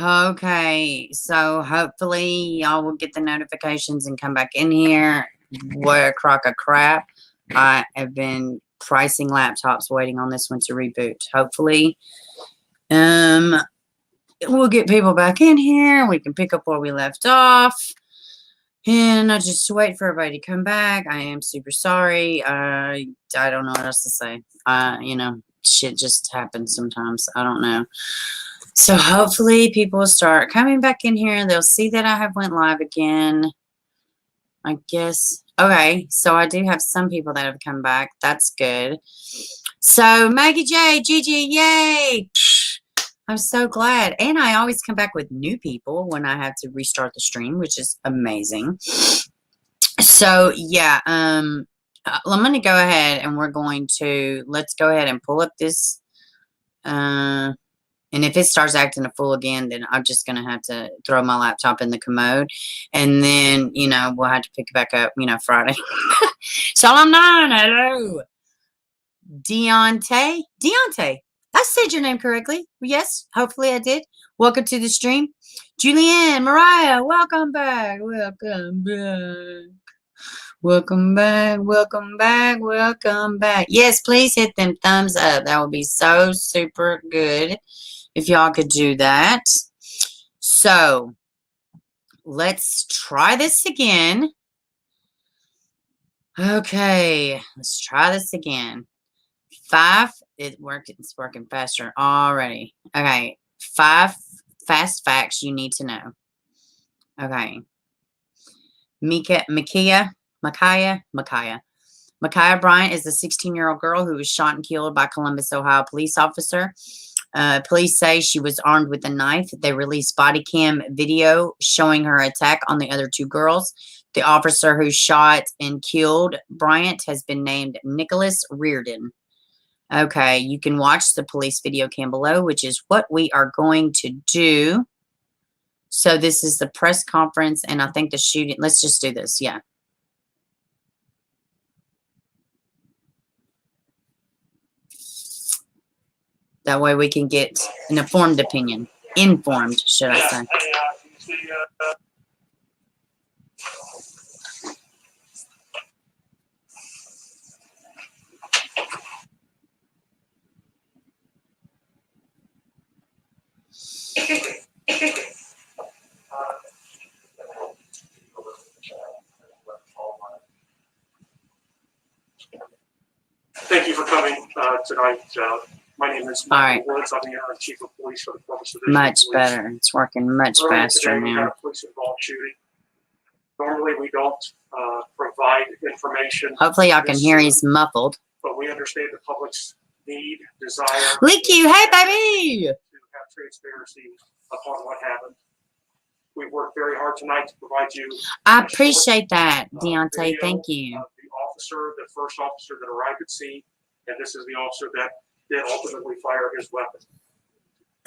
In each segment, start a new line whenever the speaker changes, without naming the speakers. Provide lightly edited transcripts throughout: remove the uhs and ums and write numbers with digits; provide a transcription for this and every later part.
Okay, so hopefully y'all will get the notifications and come back in here. What a crock of crap. I have been pricing laptops waiting on this one to reboot. Hopefully, we'll get people back in here. We can pick up where we left off. And I just wait for everybody to come back. I am super sorry. I don't know what else to say. Shit just happens sometimes. I don't know. So hopefully people will start coming back in here. They'll see that I have went live again. I guess. Okay, so I do have some people that have come back. That's good. So Maggie J, Gigi, yay! I'm so glad. And I always come back with new people when I have to restart the stream, which is amazing. So yeah, I'm going to go ahead and let's go ahead and pull up this. And if it starts acting a fool again, then I'm just going to have to throw my laptop in the commode. And then, we'll have to pick it back up, Friday. Shalom 9, hello. Deontay. I said your name correctly. Yes, hopefully I did. Welcome to the stream. Julianne, Mariah, welcome back. Welcome back. Yes, please hit them thumbs up. That would be so super good if y'all could do that. So, let's try this again. Okay, let's try this again. 5, it's working faster already. Okay, 5 fast facts you need to know. Okay. Micaiah Bryant is a 16-year-old girl who was shot and killed by Columbus, Ohio police officer. Police say she was armed with a knife. They released body cam video showing her attack on the other 2 girls. The officer who shot and killed Bryant has been named Nicholas Reardon. Okay, you can watch the police video cam below, which is what we are going to do. So this is the press conference, and I think the shooting. Let's just do this. Yeah. That way we can get an informed opinion. Informed, should I say.
Thank you for coming tonight. My name is Michael Woods. I'm the interim chief of police for the Columbus Division.
Much better. It's working much faster now.
We had a police-involved shooting. Normally, we don't provide information.
Hopefully, y'all can hear he's muffled.
But we understand the public's need, desire.
Lick you, hey baby!
To have transparency upon what happened. We worked very hard tonight to provide you.
I appreciate that, Deontay. Thank you.
The first officer that arrived at scene, and this is the officer that did ultimately fire his weapon.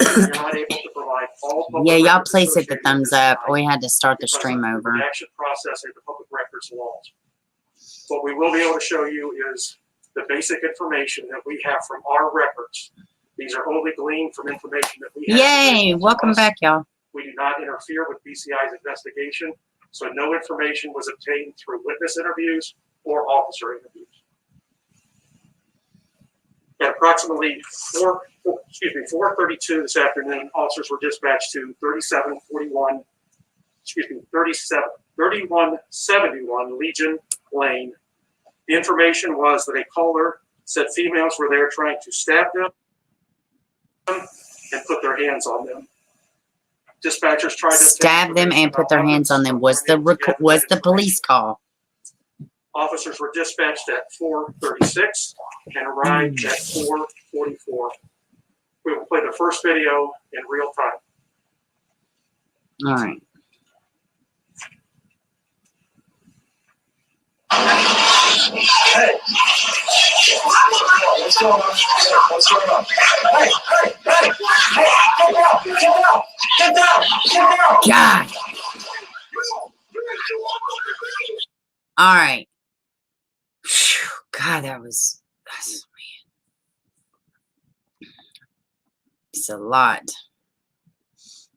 You're not able to provide all public
y'all please hit the thumbs up. We had to start the stream over.
The action process and the public records laws. What we will be able to show you is the basic information that we have from our records. These are only gleaned from information that we have.
Yay! Welcome back, y'all.
We do not interfere with BCI's investigation, so no information was obtained through witness interviews or officer interviews. At approximately 4:32 this afternoon, officers were dispatched to 3171 Legion Lane. The information was that a caller said females were there trying to stab them and put their hands on them. Dispatchers tried to
stab them and put their hands on them. Was the police call?
Officers were dispatched at 4:36 and arrived at 4:44. We will play the first video in real time.
All right.
Hey! What's going on? What's going on? Hey! Hey! Get down! Get down! Get down! Get down!
God! All right. God, that's man. It's a lot.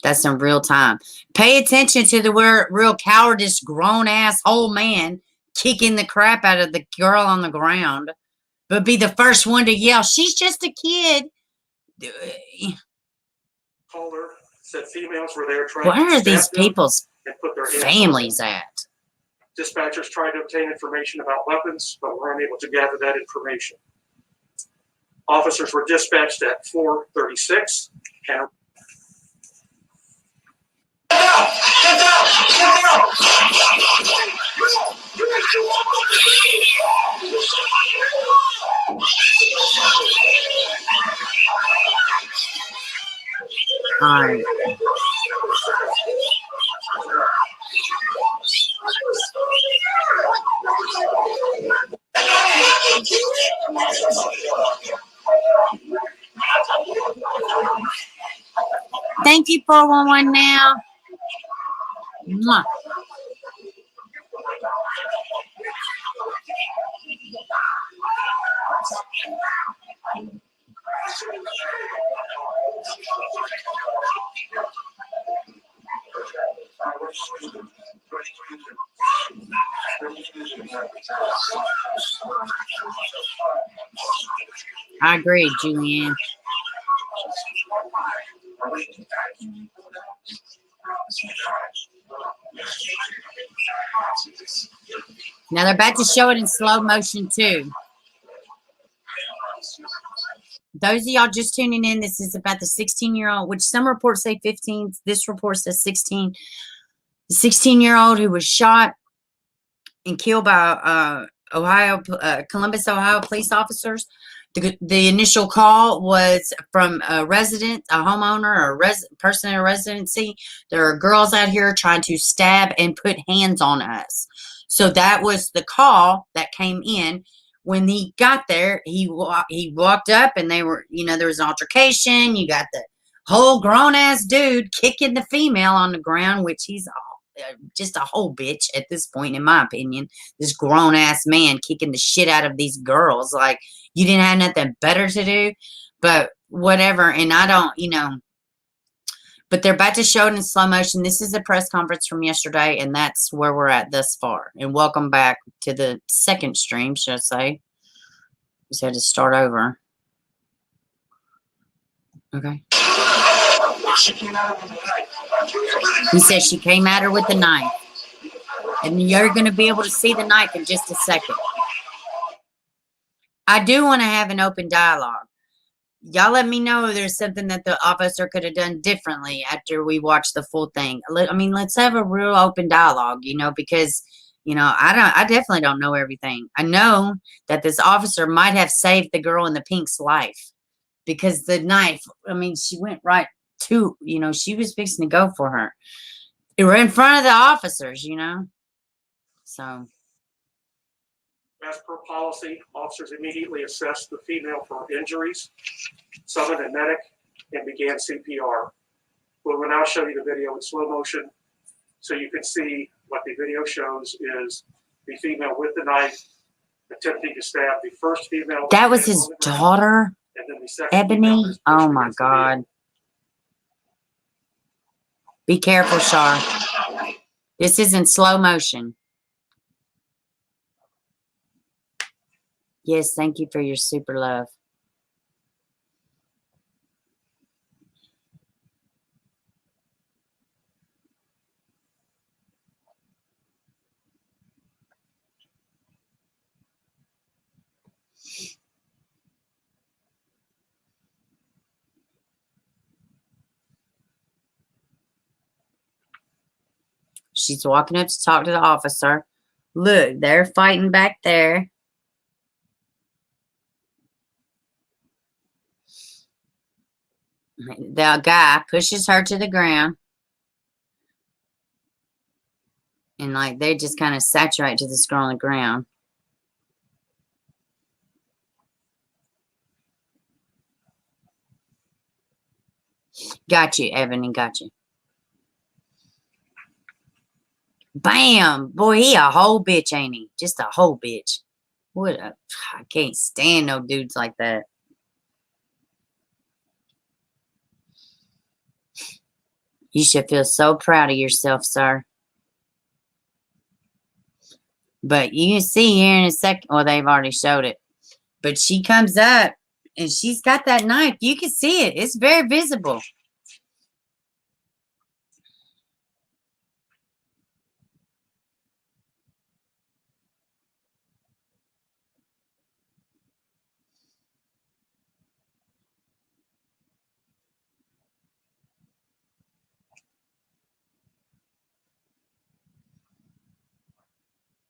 That's in real time. Pay attention to the real cowardice, grown-ass old man kicking the crap out of the girl on the ground. But be the first one to yell, she's just a kid.
Caller said females were there trying
Where
to
are these
stab them
people's
and put their hands on them.
families at?
Dispatchers tried to obtain information about weapons, but were unable to gather that information. Officers were dispatched at 4:36 and
All right. Thank you, 411 now. Mwah. I agree, Julianne. Now they're about to show it in slow motion too. Those of y'all just tuning in, this is about the 16-year-old, which some reports say 15. This report says 16. The 16-year-old who was shot and killed by Columbus, Ohio police officers. The initial call was from a resident, a homeowner, or a person in a residency. There are girls out here trying to stab and put hands on us. So that was the call that came in. When he got there, he walked up and they were, there was an altercation. You got the whole grown-ass dude kicking the female on the ground, which he's just a whole bitch at this point, in my opinion. This grown-ass man kicking the shit out of these girls. Like, you didn't have nothing better to do, but whatever. And I don't, but they're about to show it in slow motion. This is a press conference from yesterday, and that's where we're at thus far. And welcome back to the second stream, should I say. Just had to start over. Okay. He says she came at her with the knife. And you're going to be able to see the knife in just a second. I do want to have an open dialogue. Y'all let me know if there's something that the officer could have done differently after we watch the full thing. I mean, let's have a real open dialogue, because, I definitely don't know everything. I know that this officer might have saved the girl in the pink's life because the knife, she went right to, she was fixing to go for her. They were in front of the officers, So.
as per policy, officers immediately assessed the female for injuries, summoned a medic, and began CPR. We will now show you the video in slow motion so you can see what the video shows is the female with the knife attempting to stab the first female.
That was his daughter,
and then the second
Ebony. Oh my God. Be careful, Shar. This is in slow motion. Yes, thank you for your super love. She's walking up to talk to the officer. Look, they're fighting back there. The guy pushes her to the ground. And they just kind of saturate to this girl on the ground. Got you, Ebony, got you. Bam! Boy, he a whole bitch, ain't he? Just a whole bitch. I can't stand no dudes like that. You should feel so proud of yourself, sir. But you can see here in a second. Well, they've already showed it. But she comes up and she's got that knife. You can see it. It's very visible.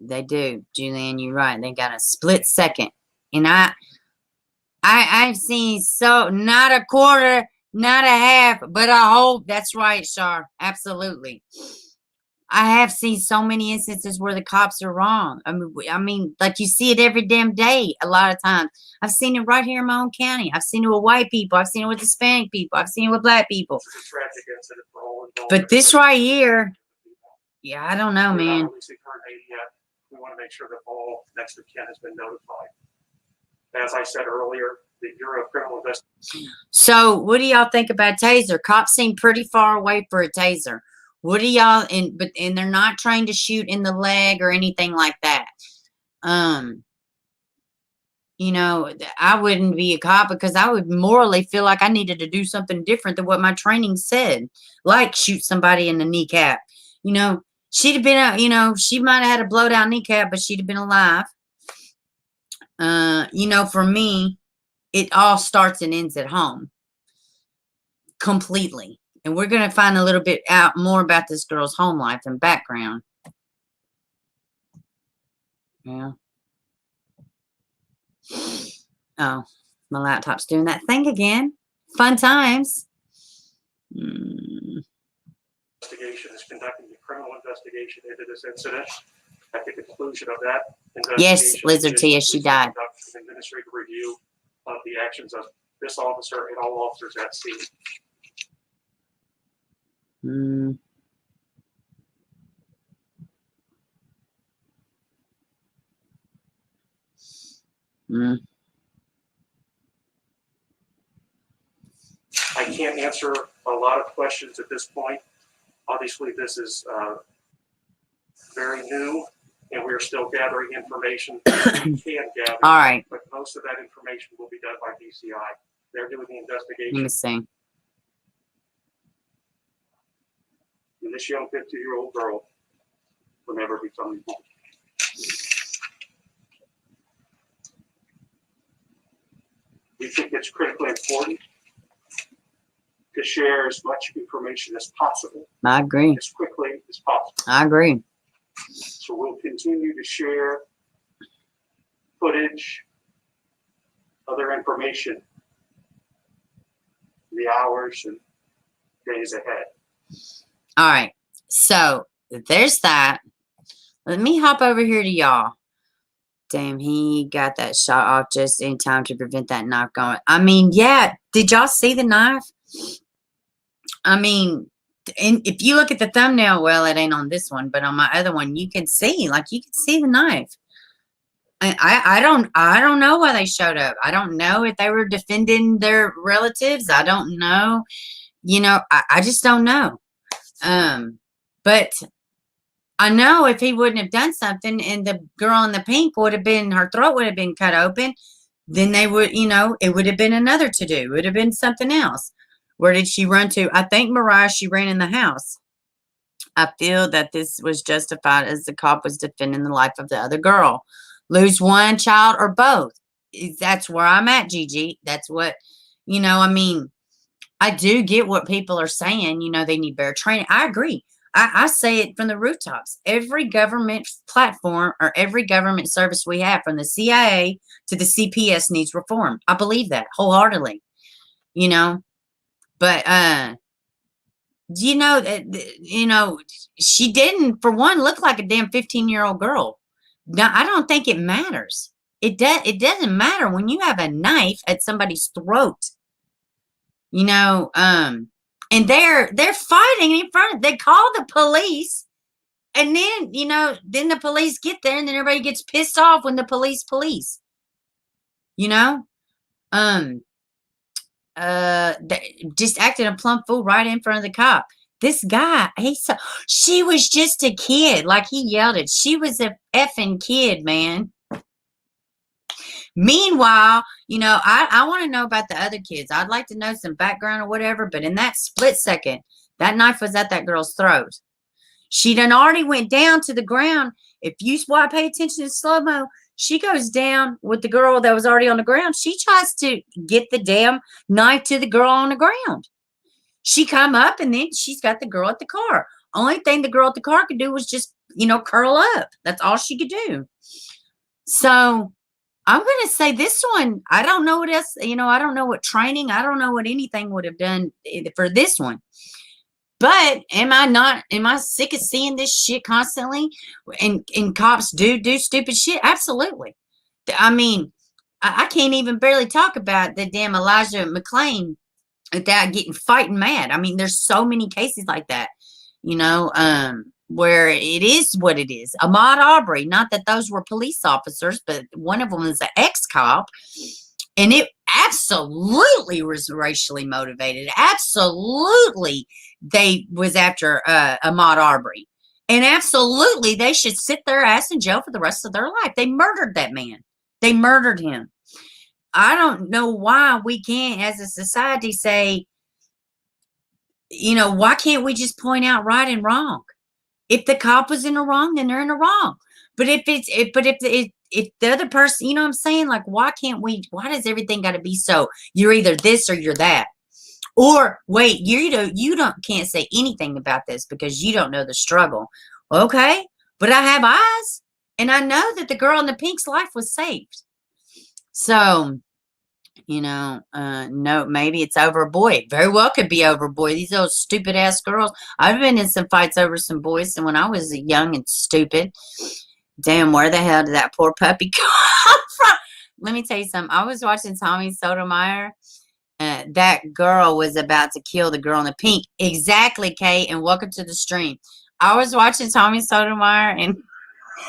They do, Julian. You're right. They got a split second. And I've seen so not a quarter, not a half, but a whole. That's right, Shar. Absolutely. I have seen so many instances where the cops are wrong. I mean, like you see it every damn day. A lot of times, I've seen it right here in my own county. I've seen it with white people. I've seen it with Hispanic people. I've seen it with black people.
It's a tragic incident for all involved.
But this right here, yeah, I don't know,
We're
man.
not releasing her name yet. We want to make sure that all next of kin has been notified. As I said earlier, the Bureau of Criminal Investigation.
So, what do y'all think about taser? Cops seem pretty far away for a taser. What do y'all and they're not trained to shoot in the leg or anything like that. You know, I wouldn't be a cop because I would morally feel like I needed to do something different than what my training said, like shoot somebody in the kneecap. You know, she'd have been, she might have had a blowdown kneecap, but she'd have been alive. You know, for me, it all starts and ends at home. Completely. And we're going to find a little bit out more about this girl's home life and background. Yeah. Oh, my laptop's doing that thing again. Fun times.
Investigation is conducting a criminal investigation into this incident. At the conclusion of that investigation,
Yes, Lizard Tia, she died.
Conduct an administrative review of the actions of this officer and all officers at scene. I can't answer a lot of questions at this point. Obviously, this is very new, and we're still gathering information that we can gather.
All right.
But most of that information will be done by DCI. They're doing the investigation.
Let me see.
And this young 50-year-old girl will never be coming home. We think it's critically important to share as much information as possible.
I agree.
As quickly as possible.
I agree.
So we'll continue to share footage, other information, the hours and days ahead.
All right. So there's that. Let me hop over here to y'all. Damn, he got that shot off just in time to prevent that knife going. I mean, yeah. Did y'all see the knife? I mean, and if you look at the thumbnail, well, it ain't on this one, but on my other one, you can see the knife. I don't know why they showed up. I don't know if they were defending their relatives. I don't know. You know, I just don't know. But I know if he wouldn't have done something and the girl in the pink would have been, her throat would have been cut open, then they would, it would have been another to do. It would have been something else. Where did she run to? I think Mariah, she ran in the house. I feel that this was justified as the cop was defending the life of the other girl. Lose one child or both. That's where I'm at, Gigi. That's what, I mean, I do get what people are saying. They need better training. I agree. I say it from the rooftops. Every government platform or every government service we have, from the CIA to the CPS, needs reform. I believe that wholeheartedly, But, she didn't, for one, look like a damn 15-year-old girl. Now, I don't think it matters. It doesn't matter when you have a knife at somebody's throat. And they're fighting in front. They call the police, and then then the police get there, and then everybody gets pissed off when the police. Just acted a plumb fool right in front of the cop. This guy, she was just a kid. Like he yelled it. She was a effing kid, man. Meanwhile, I want to know about the other kids. I'd like to know some background or whatever. But in that split second, that knife was at that girl's throat. She done already went down to the ground. If you pay attention to slow-mo, she goes down with the girl that was already on the ground. She tries to get the damn knife to the girl on the ground. She come up and then she's got the girl at the car. Only thing the girl at the car could do was just, curl up. That's all she could do. So I'm going to say this one, I don't know what else, I don't know what training, I don't know what anything would have done for this one. But am I sick of seeing this shit constantly? And cops do stupid shit? Absolutely. I mean, I can't even barely talk about the damn Elijah McClain without getting fighting mad. I mean, there's so many cases like that, where it is what it is. Ahmaud Arbery, not that those were police officers, but one of them is an ex-cop, and it absolutely was racially motivated. Absolutely, they was after Ahmaud Arbery, and absolutely they should sit their ass in jail for the rest of their life. They murdered that man. They murdered him. I don't know why we can't, as a society, say, why can't we just point out right and wrong? If the cop was in the wrong, then they're in the wrong. But if the other person, you know what I'm saying? Like, why does everything got to be so you're either this or you're that? Or wait, you can't say anything about this because you don't know the struggle. Okay, but I have eyes and I know that the girl in the pink's life was saved. So, no, maybe it's over a boy. Very well could be over a boy. These old stupid ass girls. I've been in some fights over some boys, and when I was young and stupid, damn, where the hell did that poor puppy come from? Let me tell you something. I was watching Tommy Sotomayor. That girl was about to kill the girl in the pink. Exactly, Kay, and welcome to the stream. I was watching Tommy Sotomayor, and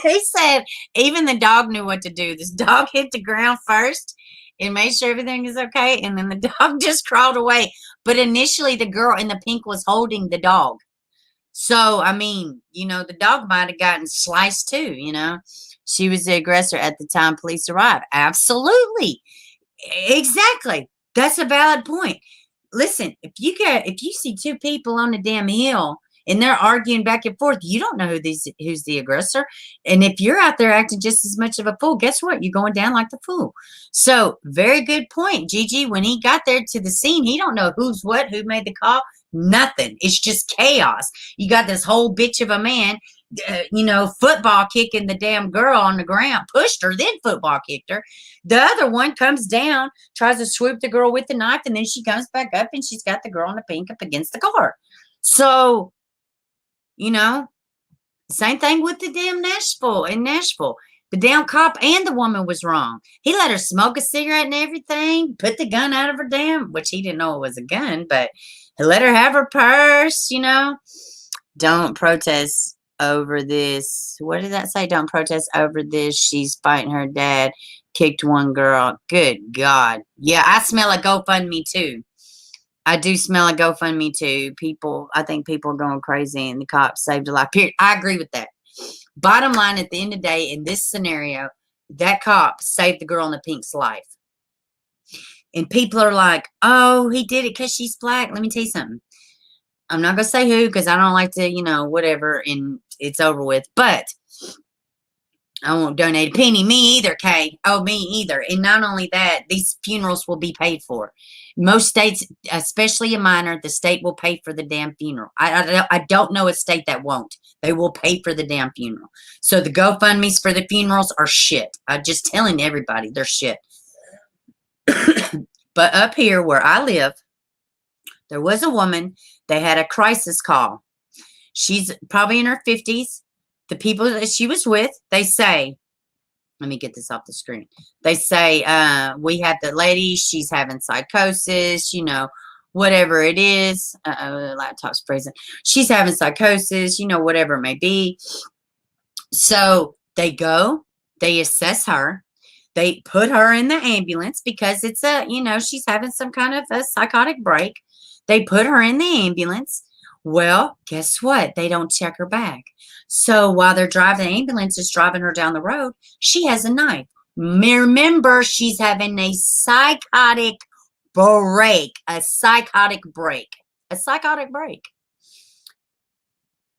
he said even the dog knew what to do. This dog hit the ground first and made sure everything is okay, and then the dog just crawled away. But initially, the girl in the pink was holding the dog. So, I mean, the dog might have gotten sliced too, She was the aggressor at the time police arrived. Absolutely. Exactly. That's a valid point. Listen, if you see two people on the damn hill and they're arguing back and forth, you don't know who's the aggressor. And if you're out there acting just as much of a fool, guess what? You're going down like the fool. So, very good point, Gigi. When he got there to the scene, he don't know who's what, who made the call, nothing. It's just chaos. You got this whole bitch of a man, football kicking the damn girl on the ground, pushed her, then football kicked her. The other one comes down, tries to swoop the girl with the knife, and then she comes back up and she's got the girl in the pink up against the car. So, same thing with the damn Nashville. The damn cop and the woman was wrong. He let her smoke a cigarette and everything, put the gun out of her which he didn't know it was a gun, but he let her have her purse, Don't protest over this. What did that say? Don't protest over this. She's fighting her dad. Kicked one girl. Good God. Yeah, I smell a GoFundMe too. I do smell a GoFundMe too. I think people are going crazy and the cops saved a life. Period. I agree with that. Bottom line, at the end of the day, in this scenario, that cop saved the girl in the pink's life. And people are like, oh, he did it because she's black. Let me tell you something. I'm not going to say who because I don't like to, whatever, and it's over with. But I won't donate a penny. Me either, Kay. Oh, me either. And not only that, these funerals will be paid for. Most states, especially a minor, the state will pay for the damn funeral. I don't know a state that won't. They will pay for the damn funeral. So the GoFundMes for the funerals are shit. I'm just telling everybody they're shit. But up here where I live, there was a woman. They had a crisis call. She's probably in her 50s. The people that she was with, they say, let me get this off the screen. They say, we have the lady, she's having psychosis, whatever it is. Laptop's freezing. She's having psychosis, whatever it may be. So they go, they assess her. They put her in the ambulance because it's she's having some kind of a psychotic break. They put her in the ambulance. Well, guess what? They don't check her bag. So while they're driving, the ambulance is driving her down the road, she has a knife. Remember, she's having a psychotic break. A psychotic break. A psychotic break.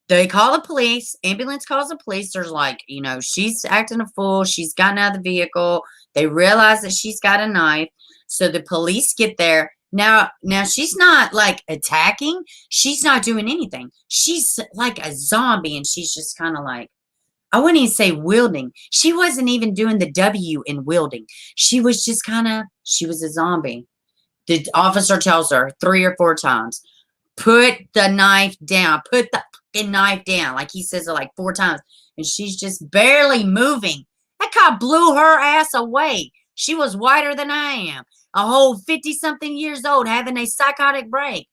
They call the police. Ambulance calls the police. There's like, she's acting a fool. She's gotten out of the vehicle. They realize that she's got a knife. So the police get there. Now she's not like attacking. She's not doing anything. She's like a zombie, and she's just kind of like, I wouldn't even say wielding. She wasn't even doing the W in wielding. She was just she was a zombie. The officer tells her 3 or 4 times, put the knife down. Put the fucking knife down. Like he says it like 4 times. And she's just barely moving. That cop blew her ass away. She was whiter than I am. A whole 50-something years old having a psychotic break.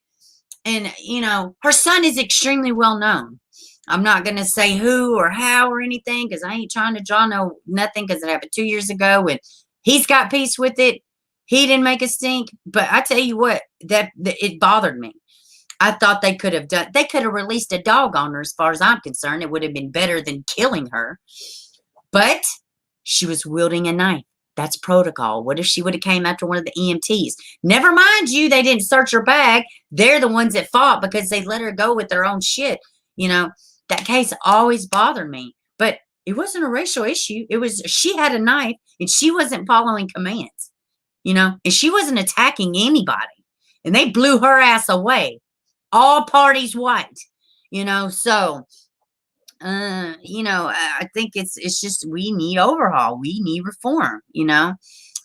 And, her son is extremely well known. I'm not going to say who or how or anything because I ain't trying to draw nothing because it happened 2 years ago and he's got peace with it. He didn't make a stink. But I tell you what, that it bothered me. I thought they could have released a dog on her as far as I'm concerned. It would have been better than killing her. But she was wielding a knife. That's protocol. What if she would have came after one of the EMTs? Never mind you, they didn't search her bag. They're the ones that fought because they let her go with their own shit. That case always bothered me. But it wasn't a racial issue. It was she had a knife and she wasn't following commands. And she wasn't attacking anybody. And they blew her ass away. All parties white. So I think it's just we need overhaul. We need reform.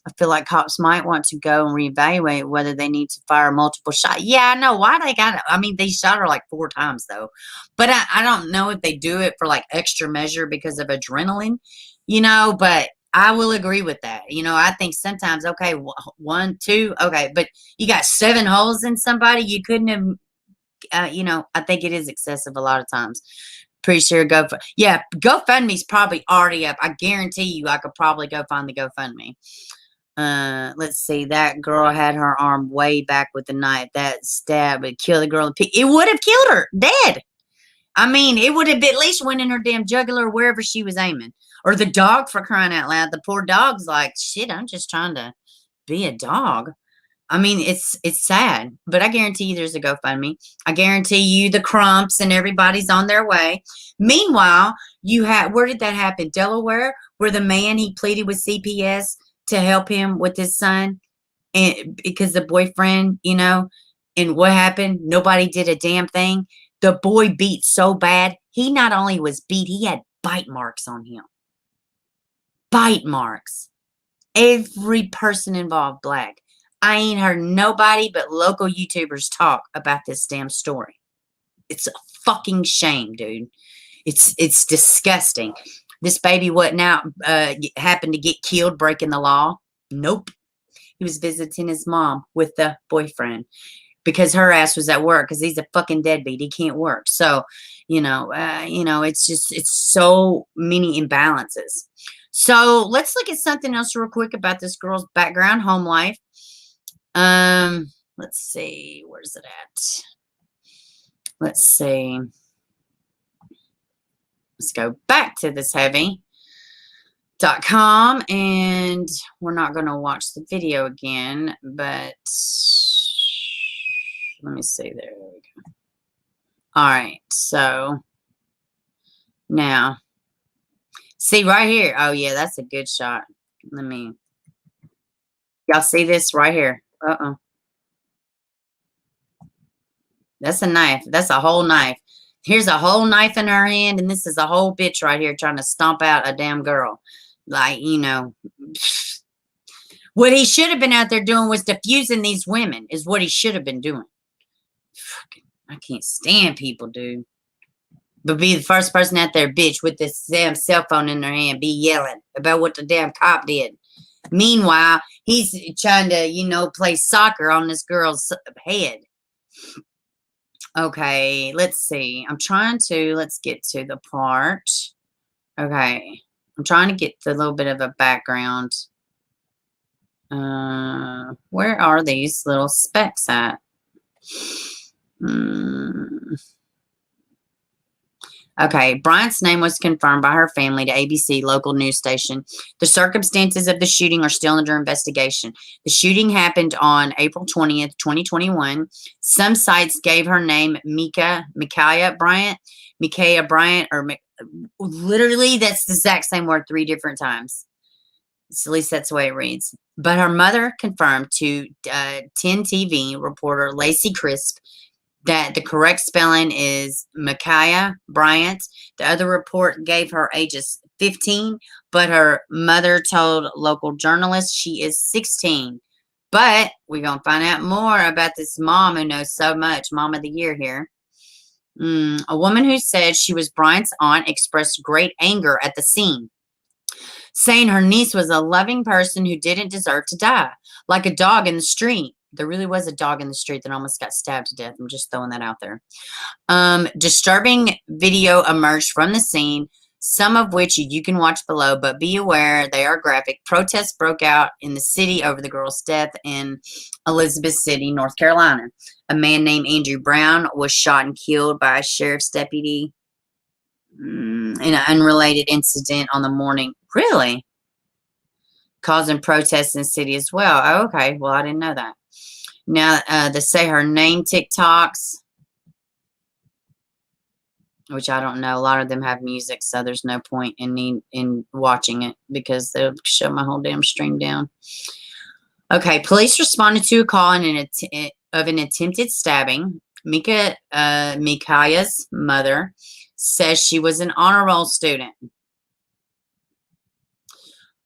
I feel like cops might want to go and reevaluate whether they need to fire multiple shots. Yeah, I know why they got it. I mean, they shot her like 4 times though, but I don't know if they do it for like extra measure because of adrenaline, but I will agree with that. I think sometimes, okay, 1, 2, okay, but you got 7 holes in somebody. You couldn't have, I think it is excessive a lot of times. Pretty sure GoFundMe's probably already up. I guarantee you I could probably go find the GoFundMe. Let's see. That girl had her arm way back with the knife. That stab would kill the girl. It would have killed her dead. I mean, it would have at least went in her damn jugular wherever she was aiming. Or the dog, for crying out loud. The poor dog's like, shit, I'm just trying to be a dog. I mean, it's sad, but I guarantee you there's a GoFundMe. I guarantee you the Crumps and everybody's on their way. Meanwhile, where did that happen? Delaware, where the man, he pleaded with CPS to help him with his son, and because the boyfriend, and what happened? Nobody did a damn thing. The boy beat so bad, he not only was beat, he had bite marks on him. Bite marks. Every person involved black. I ain't heard nobody but local YouTubers talk about this damn story. It's a fucking shame, dude. It's disgusting. This baby happened to get killed breaking the law? Nope. He was visiting his mom with the boyfriend because her ass was at work because he's a fucking deadbeat. He can't work. So, it's so many imbalances. So let's look at something else real quick about this girl's background, home life. Let's see. Where's it at? Let's see. Let's go back to this heavy.com, and we're not going to watch the video again, but let me see. There we go. All right. So now, see right here. Oh yeah, that's a good shot. Y'all see this right here? That's a knife. That's a whole knife. Here's a whole knife in her hand, and this is a whole bitch right here trying to stomp out a damn girl. Like, what he should have been out there doing was diffusing these women, is what he should have been doing. Fucking, I can't stand people, dude. But be the first person out there, bitch, with this damn cell phone in their hand, be yelling about what the damn cop did. Meanwhile, he's trying to, play soccer on this girl's head. Okay, let's see. Let's get to the part. Okay, I'm trying to get a little bit of a background. Where are these little specks at? Okay, Bryant's name was confirmed by her family to ABC local news station. The circumstances of the shooting are still under investigation. The shooting happened on April 20th, 2021. Some sites gave her name Micaiah Bryant, or literally that's the exact same word 3 different times. At least that's the way it reads. But her mother confirmed to 10 TV reporter Lacey Crisp that the correct spelling is Micaiah Bryant. The other report gave her ages 15, but her mother told local journalists she is 16. But we're going to find out more about this mom who knows so much. Mom of the year here. A woman who said she was Bryant's aunt expressed great anger at the scene, saying her niece was a loving person who didn't deserve to die, like a dog in the street. There really was a dog in the street that almost got stabbed to death. I'm just throwing that out there. Disturbing video emerged from the scene, some of which you can watch below, but be aware they are graphic. Protests broke out in the city over the girl's death in Elizabeth City, North Carolina. A man named Andrew Brown was shot and killed by a sheriff's deputy in an unrelated incident on the morning. Really? Causing protests in the city as well. Oh, okay. Well, I didn't know that. Now, the Say Her Name TikToks, which I don't know. A lot of them have music, so there's no point in watching it because they'll shut my whole damn stream down. Okay, police responded to a call of an attempted stabbing. Micaiah's mother says she was an honor roll student.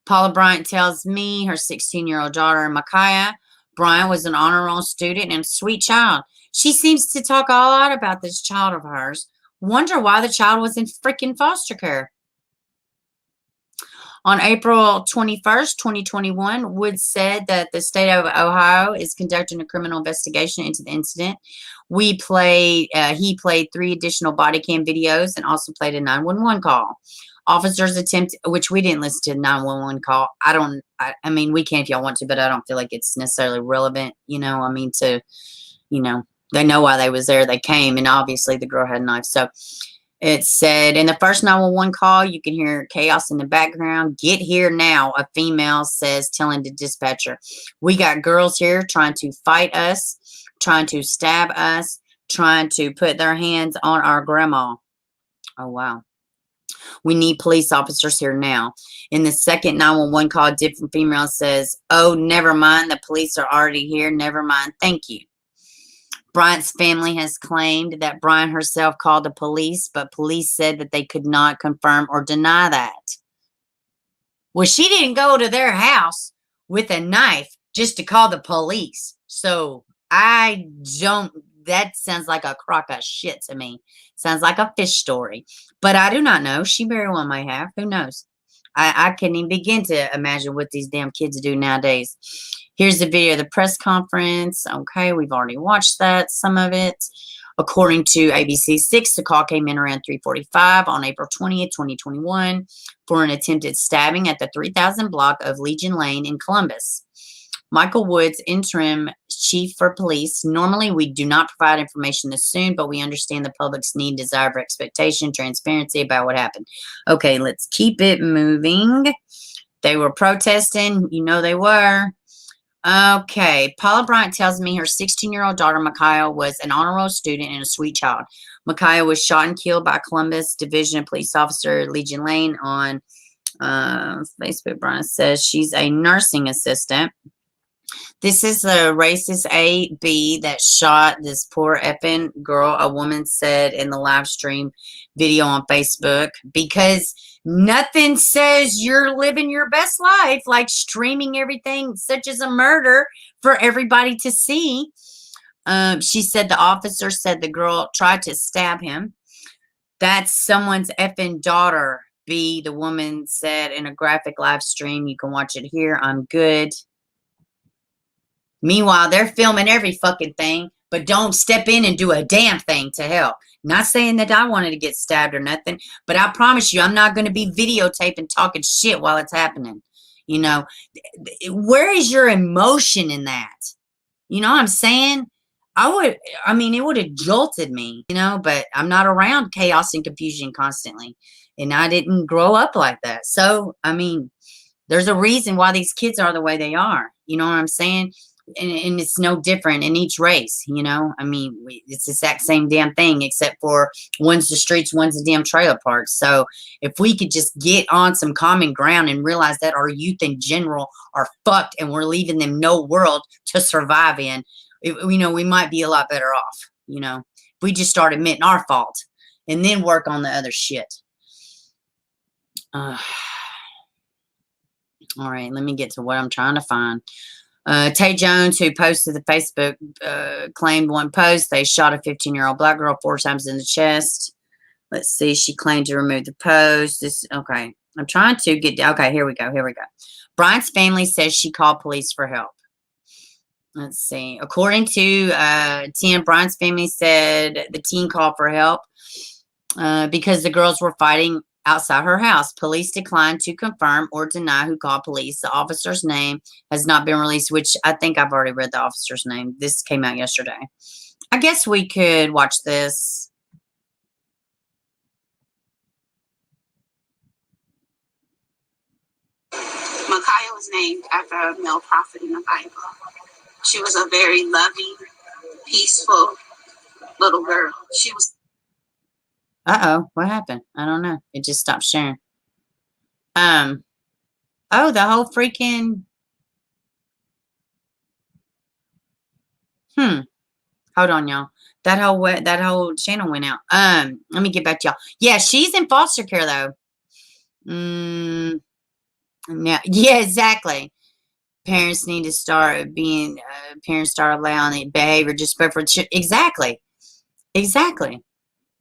Paula Bryant tells me her 16-year-old daughter, Micaiah Bryant, was an honor roll student and a sweet child. She seems to talk a lot about this child of hers. Wonder why the child was in freaking foster care. On April 21st, 2021, Woods said that the state of Ohio is conducting a criminal investigation into the incident. He played 3 additional body cam videos and also played a 911 call. Officers which we didn't listen to the 911 call. I mean, we can if y'all want to, but I don't feel like it's necessarily relevant, they know why they was there. They came, and obviously the girl had a knife. So it said in the first 911 call, you can hear chaos in the background. Get here now, a female says, telling the dispatcher. We got girls here trying to fight us, trying to stab us, trying to put their hands on our grandma. Oh, wow. We need police officers here now. In the second 911 call, a different female says, oh, never mind. The police are already here. Never mind. Thank you. Bryant's family has claimed that Bryant herself called the police, but police said that they could not confirm or deny that. Well, she didn't go to their house with a knife just to call the police. So that sounds like a crock of shit to me. Sounds like a fish story. But I do not know. She very well may have. Who knows? I can't even begin to imagine what these damn kids do nowadays. Here's the video of the press conference. Okay, we've already watched that, some of it. According to ABC 6, the call came in around 3:45 on April 20th, 2021 for an attempted stabbing at the 3000 block of Legion Lane in Columbus. Michael Woods, interim chief for police. Normally, we do not provide information this soon, but we understand the public's need, desire for expectation, transparency about what happened. Okay, let's keep it moving. They were protesting. They were. Okay, Paula Bryant tells me her 16-year-old daughter, Micaiah, was an honor roll student and a sweet child. Micaiah was shot and killed by Columbus Division police officer Legion Lane on Facebook. Bryant says she's a nursing assistant. This is the racist AB that shot this poor effing girl, a woman said in the live stream video on Facebook, because nothing says you're living your best life like streaming everything such as a murder for everybody to see. She said the officer said the girl tried to stab him. That's someone's effing daughter, B, the woman said in a graphic live stream. You can watch it here. I'm good. Meanwhile, they're filming every fucking thing, but don't step in and do a damn thing to help. Not saying that I wanted to get stabbed or nothing, but I promise you, I'm not going to be videotaping talking shit while it's happening. Where is your emotion in that? You know what I'm saying? I mean, it would have jolted me, you know, but I'm not around chaos and confusion constantly. And I didn't grow up like that. So, I mean, there's a reason why these kids are the way they are. You know what I'm saying? And it's no different in each race, you know? I mean, it's the exact same damn thing, except for one's the streets, one's the damn trailer parks. So if we could just get on some common ground and realize that our youth in general are fucked and we're leaving them no world to survive in, you know, we might be a lot better off, you know? If we just start admitting our fault and then work on the other shit. All right, let me get to what I'm trying to find. Tay Jones, who posted the Facebook, claimed one post. They shot a 15-year-old black girl 4 times in the chest. Let's see. She claimed to remove the post. Okay. I'm trying to get. Okay, here we go. Bryant's family says she called police for help. Let's see. According to Tim, Bryant's family said the teen called for help because the girls were fighting outside her house. Police declined to confirm or deny who called police. The officer's name has not been released, which I think I've already read the officer's name. This came out yesterday. I guess we could watch this.
Micaiah was named after a male prophet in the Bible. She was a very loving, peaceful little girl. She was.
Uh-oh, what happened? I don't know. It just stopped sharing. Oh, the whole freaking. Hold on, y'all. That whole channel went out. Let me get back to y'all. Yeah, she's in foster care though. Yeah, exactly. Parents need to start being. Parents start allowing behavior just for exactly.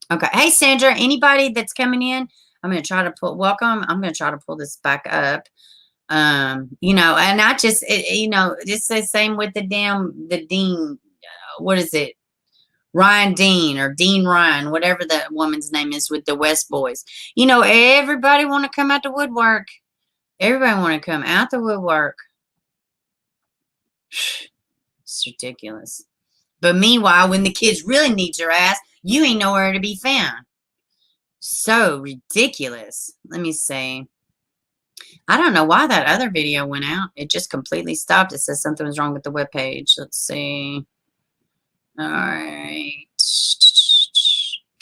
Okay. Hey, Sandra. Anybody that's coming in, I'm gonna try to welcome. I'm gonna try to pull this back up. You know, and I just, you know, it's the same with the Dean. What is it? Ryan Dean or Dean Ryan, whatever that woman's name is with the West Boys. You know, everybody want to come out the woodwork. Everybody want to come out the woodwork. It's ridiculous. But meanwhile, when the kids really need your ass, you ain't nowhere to be found. So ridiculous. Let me see. I don't know why that other video went out. It just completely stopped. It says something was wrong with the webpage. Let's see. All right.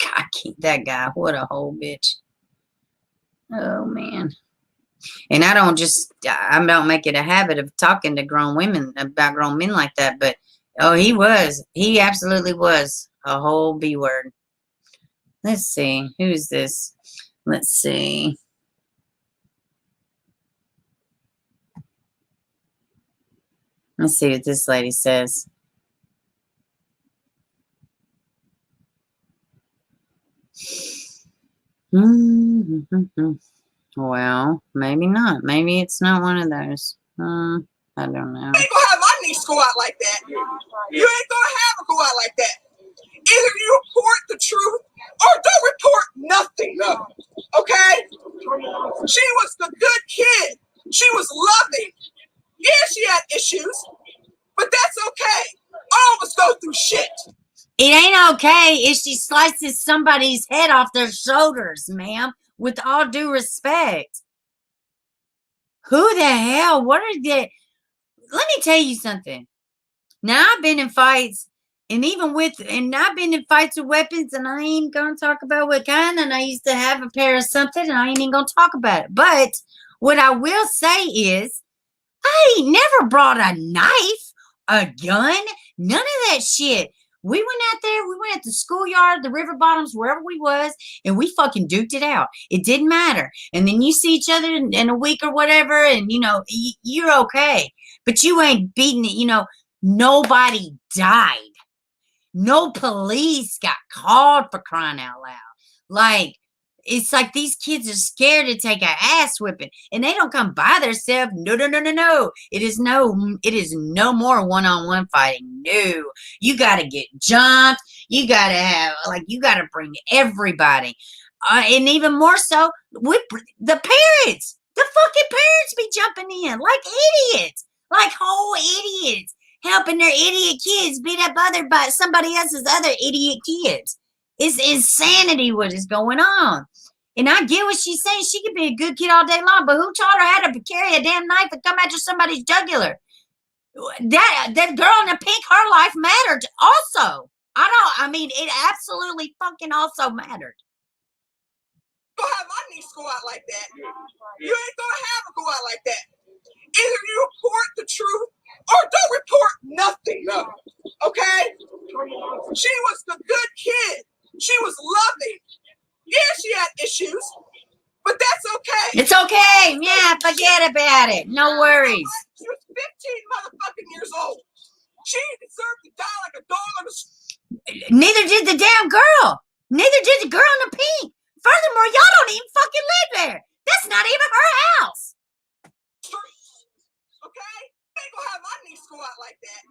God, that guy. What a whole bitch. Oh, man. And I don't make it a habit of talking to grown women about grown men like that. But, oh, he absolutely was a whole B word. Let's see. Who is this? Let's see. Let's see what this lady says. Well, maybe not. Maybe it's not one of those. I don't know.
You ain't gonna have my niece go out like that. You ain't gonna have her go out like that. Either you report the truth or don't report nothing. Okay? She was the good kid. She was loving. Yeah, she had issues, but that's okay. All of us go through shit.
It ain't okay if she slices somebody's head off their shoulders, ma'am. With all due respect. Who the hell? What are they? Let me tell you something. Now, I've been in fights, and I've been in fights with weapons, and I ain't gonna talk about what kind, and I used to have a pair of something, and I ain't even gonna talk about it. But what I will say is, I ain't never brought a knife, a gun, none of that shit. We went out there, we went at the schoolyard, the river bottoms, wherever we was, and we fucking duked it out. It didn't matter. And then you see each other in a week or whatever, and, you know, you're okay. But you ain't beating it, you know. Nobody died. No police got called, for crying out loud. Like, it's like these kids are scared to take an ass whipping, and they don't come by themselves. No. It is no more one-on-one fighting. No, you got to get jumped. You got to you got to bring everybody. And even more so with the parents. The fucking parents be jumping in like idiots, like whole idiots. helping their idiot kids beat up somebody else's other idiot kids. It's insanity what is going on. And I get what she's saying. She could be a good kid all day long, but who taught her how to carry a damn knife and come after somebody's jugular? That girl in the pink, her life mattered also. I mean, it absolutely fucking also mattered.
Gonna have my niece go out like that. You ain't gonna have her go out like that. Either you report the truth or don't report nothing. Okay? She was the good kid. She was loving. Yeah, she had issues, but that's okay.
It's okay. Yeah, forget about it. No worries.
She was 15 motherfucking years old. She deserved to die like a dog on the street.
Neither did the damn girl. Neither did the girl in the pink. Furthermore, y'all don't even fucking live there. That's not even her house.
Okay? You ain't gonna have my niece go out like that.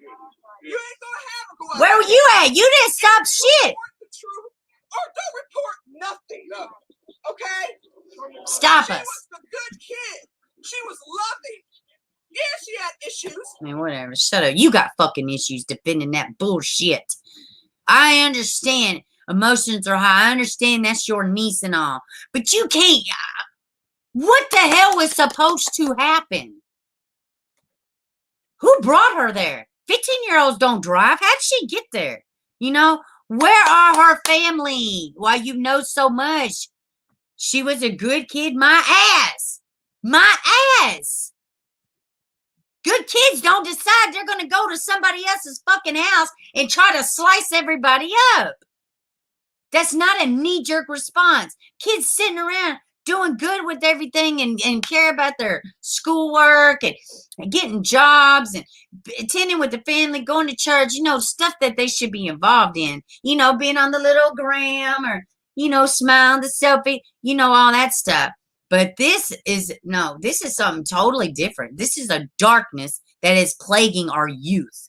You ain't gonna have her go out.
Where were you at? You didn't stop shit.
Report the truth or don't report nothing. Okay?
Stop
She
us.
was the good kid. She was loving. Yeah, she had issues.
I mean, whatever. Shut up. You got fucking issues defending that bullshit. I understand emotions are high. I understand that's your niece and all. But you can't. What the hell was supposed to happen? Who brought her there? 15-year-olds don't drive. How'd she get there? You know, where are her family? Why you know so much? She was a good kid. My ass. My ass. Good kids don't decide they're going to go to somebody else's fucking house and try to slice everybody up. That's not a knee-jerk response. Kids sitting around doing good with everything and care about their schoolwork and getting jobs and attending with the family, going to church, you know, stuff that they should be involved in. You know, being on the little gram or, you know, smile, the selfie, you know, all that stuff. But this is something totally different. This is a darkness that is plaguing our youth.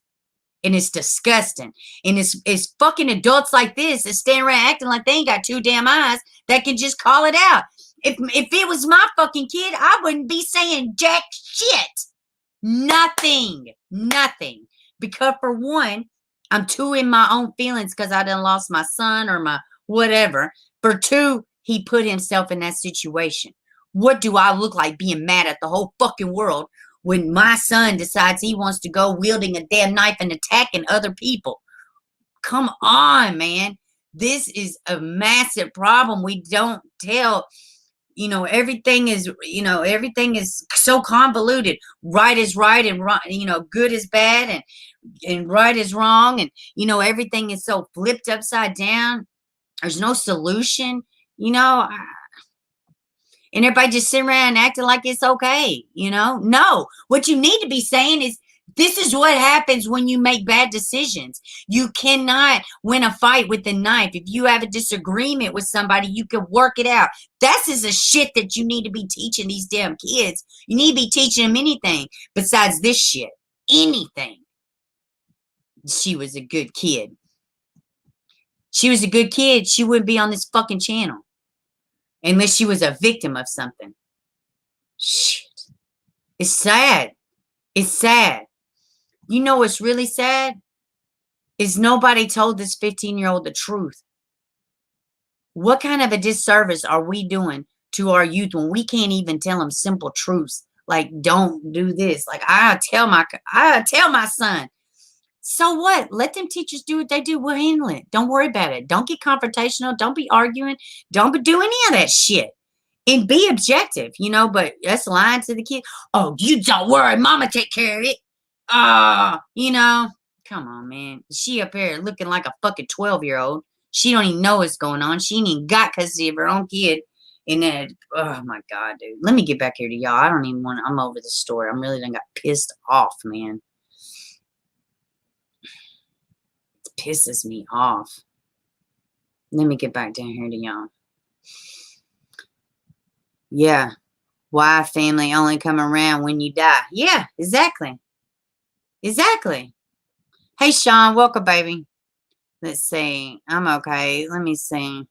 And it's disgusting. And it's fucking adults like this that stand around acting like they ain't got two damn eyes that can just call it out. If it was my fucking kid, I wouldn't be saying jack shit. Nothing. Because for one, I'm too in my own feelings because I done lost my son or my whatever. For two, he put himself in that situation. What do I look like being mad at the whole fucking world when my son decides he wants to go wielding a damn knife and attacking other people? Come on, man. This is a massive problem. We don't tell, you know, everything is so convoluted. Right is right and wrong, you know, good is bad and right is wrong. And, you know, everything is so flipped upside down. There's no solution, you know. And everybody just sitting around acting like it's okay, you know? No. What you need to be saying is, this is what happens when you make bad decisions. You cannot win a fight with a knife. If you have a disagreement with somebody, you can work it out. That's is the shit that you need to be teaching these damn kids. You need to be teaching them anything besides this shit. Anything. She was a good kid. She was a good kid. She wouldn't be on this fucking channel. Unless she was a victim of something. Shit. It's sad. It's sad. You know what's really sad? Is nobody told this 15-year-old the truth. What kind of a disservice are we doing to our youth when we can't even tell them simple truths? Like, don't do this. Like, I tell my son. So what? Let them teachers do what they do. We'll handle it. Don't worry about it. Don't get confrontational. Don't be arguing. Don't do any of that shit. And be objective, you know, but that's lying to the kid. Oh, you don't worry. Mama take care of it. You know, come on, man. She up here looking like a fucking 12-year-old. She don't even know what's going on. She ain't even got custody of her own kid. And then, oh my God, dude. Let me get back here to y'all. I don't even want to, I'm over this story. I'm really done got pissed off, man. Pisses me off. Let me get back down here to y'all. Yeah. Why family only come around when you die? Yeah, exactly. Exactly. Hey, Sean, welcome, baby. Let's see. I'm okay. Let me see.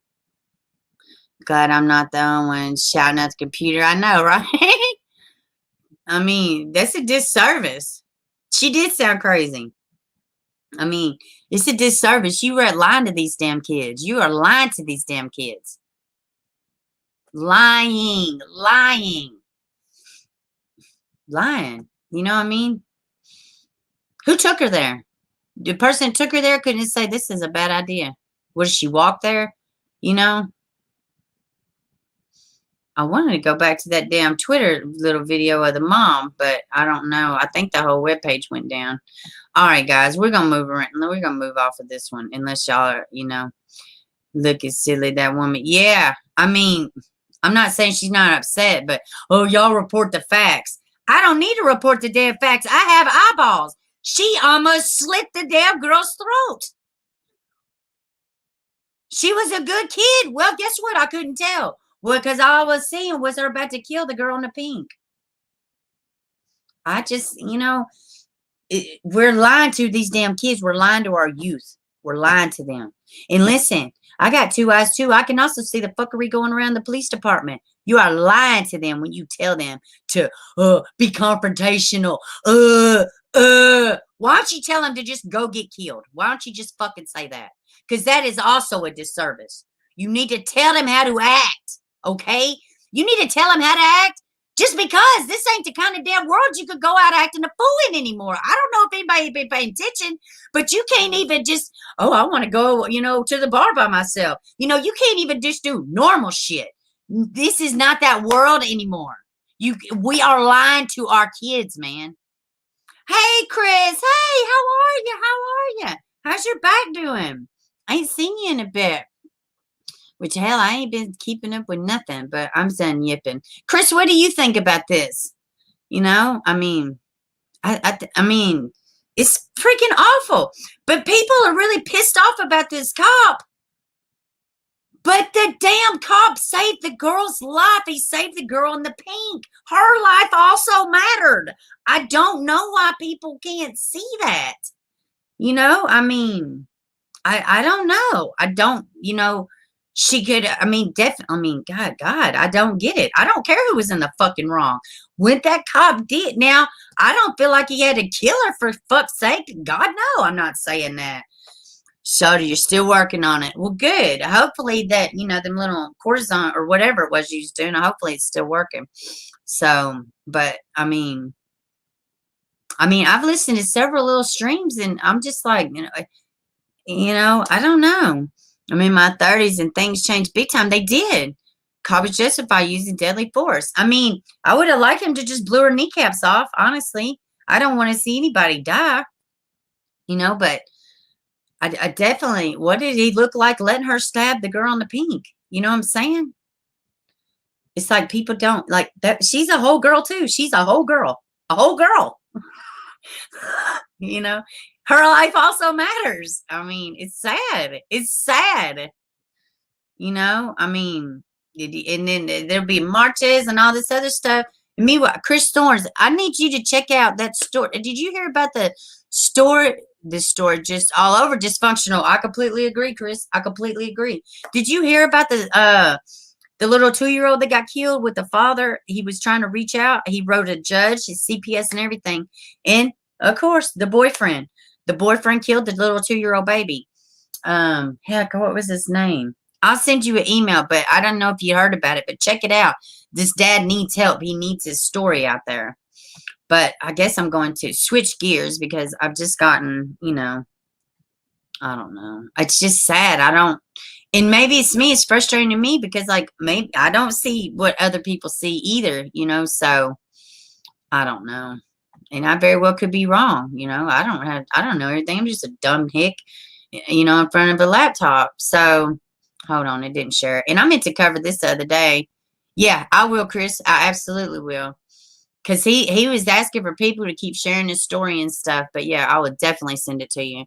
Glad I'm not the only one shouting at the computer. I know, right? I mean, that's a disservice. She did sound crazy. I mean, it's a disservice. You are lying to these damn kids. You are lying to these damn kids. Lying. You know what I mean? Who took her there? The person that took her there couldn't say this is a bad idea. Would she walk there? You know? I wanted to go back to that damn Twitter little video of the mom, but I don't know. I think the whole webpage went down. All right, guys, we're gonna move around. We're gonna move off of this one, unless y'all are, you know, looking silly. That woman, yeah. I mean, I'm not saying she's not upset, but oh, y'all report the facts. I don't need to report the damn facts. I have eyeballs. She almost slit the damn girl's throat. She was a good kid. Well, guess what? I couldn't tell. Well, because all I was seeing was her about to kill the girl in the pink. I just, you know, we're lying to these damn kids. We're lying to our youth. We're lying to them. And listen, I got two eyes too. I can also see the fuckery going around the police department. You are lying to them when you tell them to be confrontational. Why don't you tell them to just go get killed? Why don't you just fucking say that? Because that is also a disservice. You need to tell them how to act. Okay? You need to tell them how to act. Just because this ain't the kind of damn world you could go out acting a fool in anymore. I don't know if anybody been paying attention, but you can't even just, oh, I want to go, you know, to the bar by myself. You know, you can't even just do normal shit. This is not that world anymore. We are lying to our kids, man. Hey, Chris. Hey, how are you? How are you? How's your back doing? I ain't seen you in a bit. Which, hell, I ain't been keeping up with nothing, but I'm done yipping. Chris, what do you think about this? You know, I mean, I mean, it's freaking awful. But people are really pissed off about this cop. But the damn cop saved the girl's life. He saved the girl in the pink. Her life also mattered. I don't know why people can't see that. You know, I mean, I don't know. I don't, you know. She could, I mean, definitely, I mean, God, I don't get it. I don't care who was in the fucking wrong. What that cop did. Now, I don't feel like he had to kill her for fuck's sake. God, no, I'm not saying that. So you're still working on it. Well, good. Hopefully that, you know, them little cortisone or whatever it was you was doing, hopefully it's still working. So, but, I mean, I've listened to several little streams and I'm just like, you know, I don't know. I'm in my 30s and things changed big time. They did. Cop was justified using deadly force. I mean, I would have liked him to just blew her kneecaps off, honestly. I don't want to see anybody die. You know, but I definitely, what did he look like letting her stab the girl in the pink? You know what I'm saying? It's like people don't, like, that. She's a whole girl too. She's a whole girl. A whole girl. You know? Her life also matters. I mean, it's sad. It's sad. You know, I mean, and then there'll be marches and all this other stuff. And meanwhile, Chris Thorns, I need you to check out that store. Did you hear about the store? This store just all over dysfunctional. I completely agree, Chris. I completely agree. Did you hear about the little 2-year-old that got killed with the father? He was trying to reach out. He wrote a judge, his CPS and everything. And of course, the boyfriend killed the little 2-year-old baby. Heck, what was his name? I'll send you an email, but I don't know if you heard about it, but check it out. This dad needs help. He needs his story out there. But I guess I'm going to switch gears because I've just gotten, you know, I don't know. It's just sad. And maybe it's me. It's frustrating to me because, like, maybe I don't see what other people see either, you know, so I don't know. And I very well could be wrong, you know. I don't know everything. I'm just a dumb hick, you know, in front of a laptop. So, hold on, it didn't share. And I meant to cover this the other day. Yeah, I will, Chris. I absolutely will. Because he was asking for people to keep sharing his story and stuff. But yeah, I would definitely send it to you.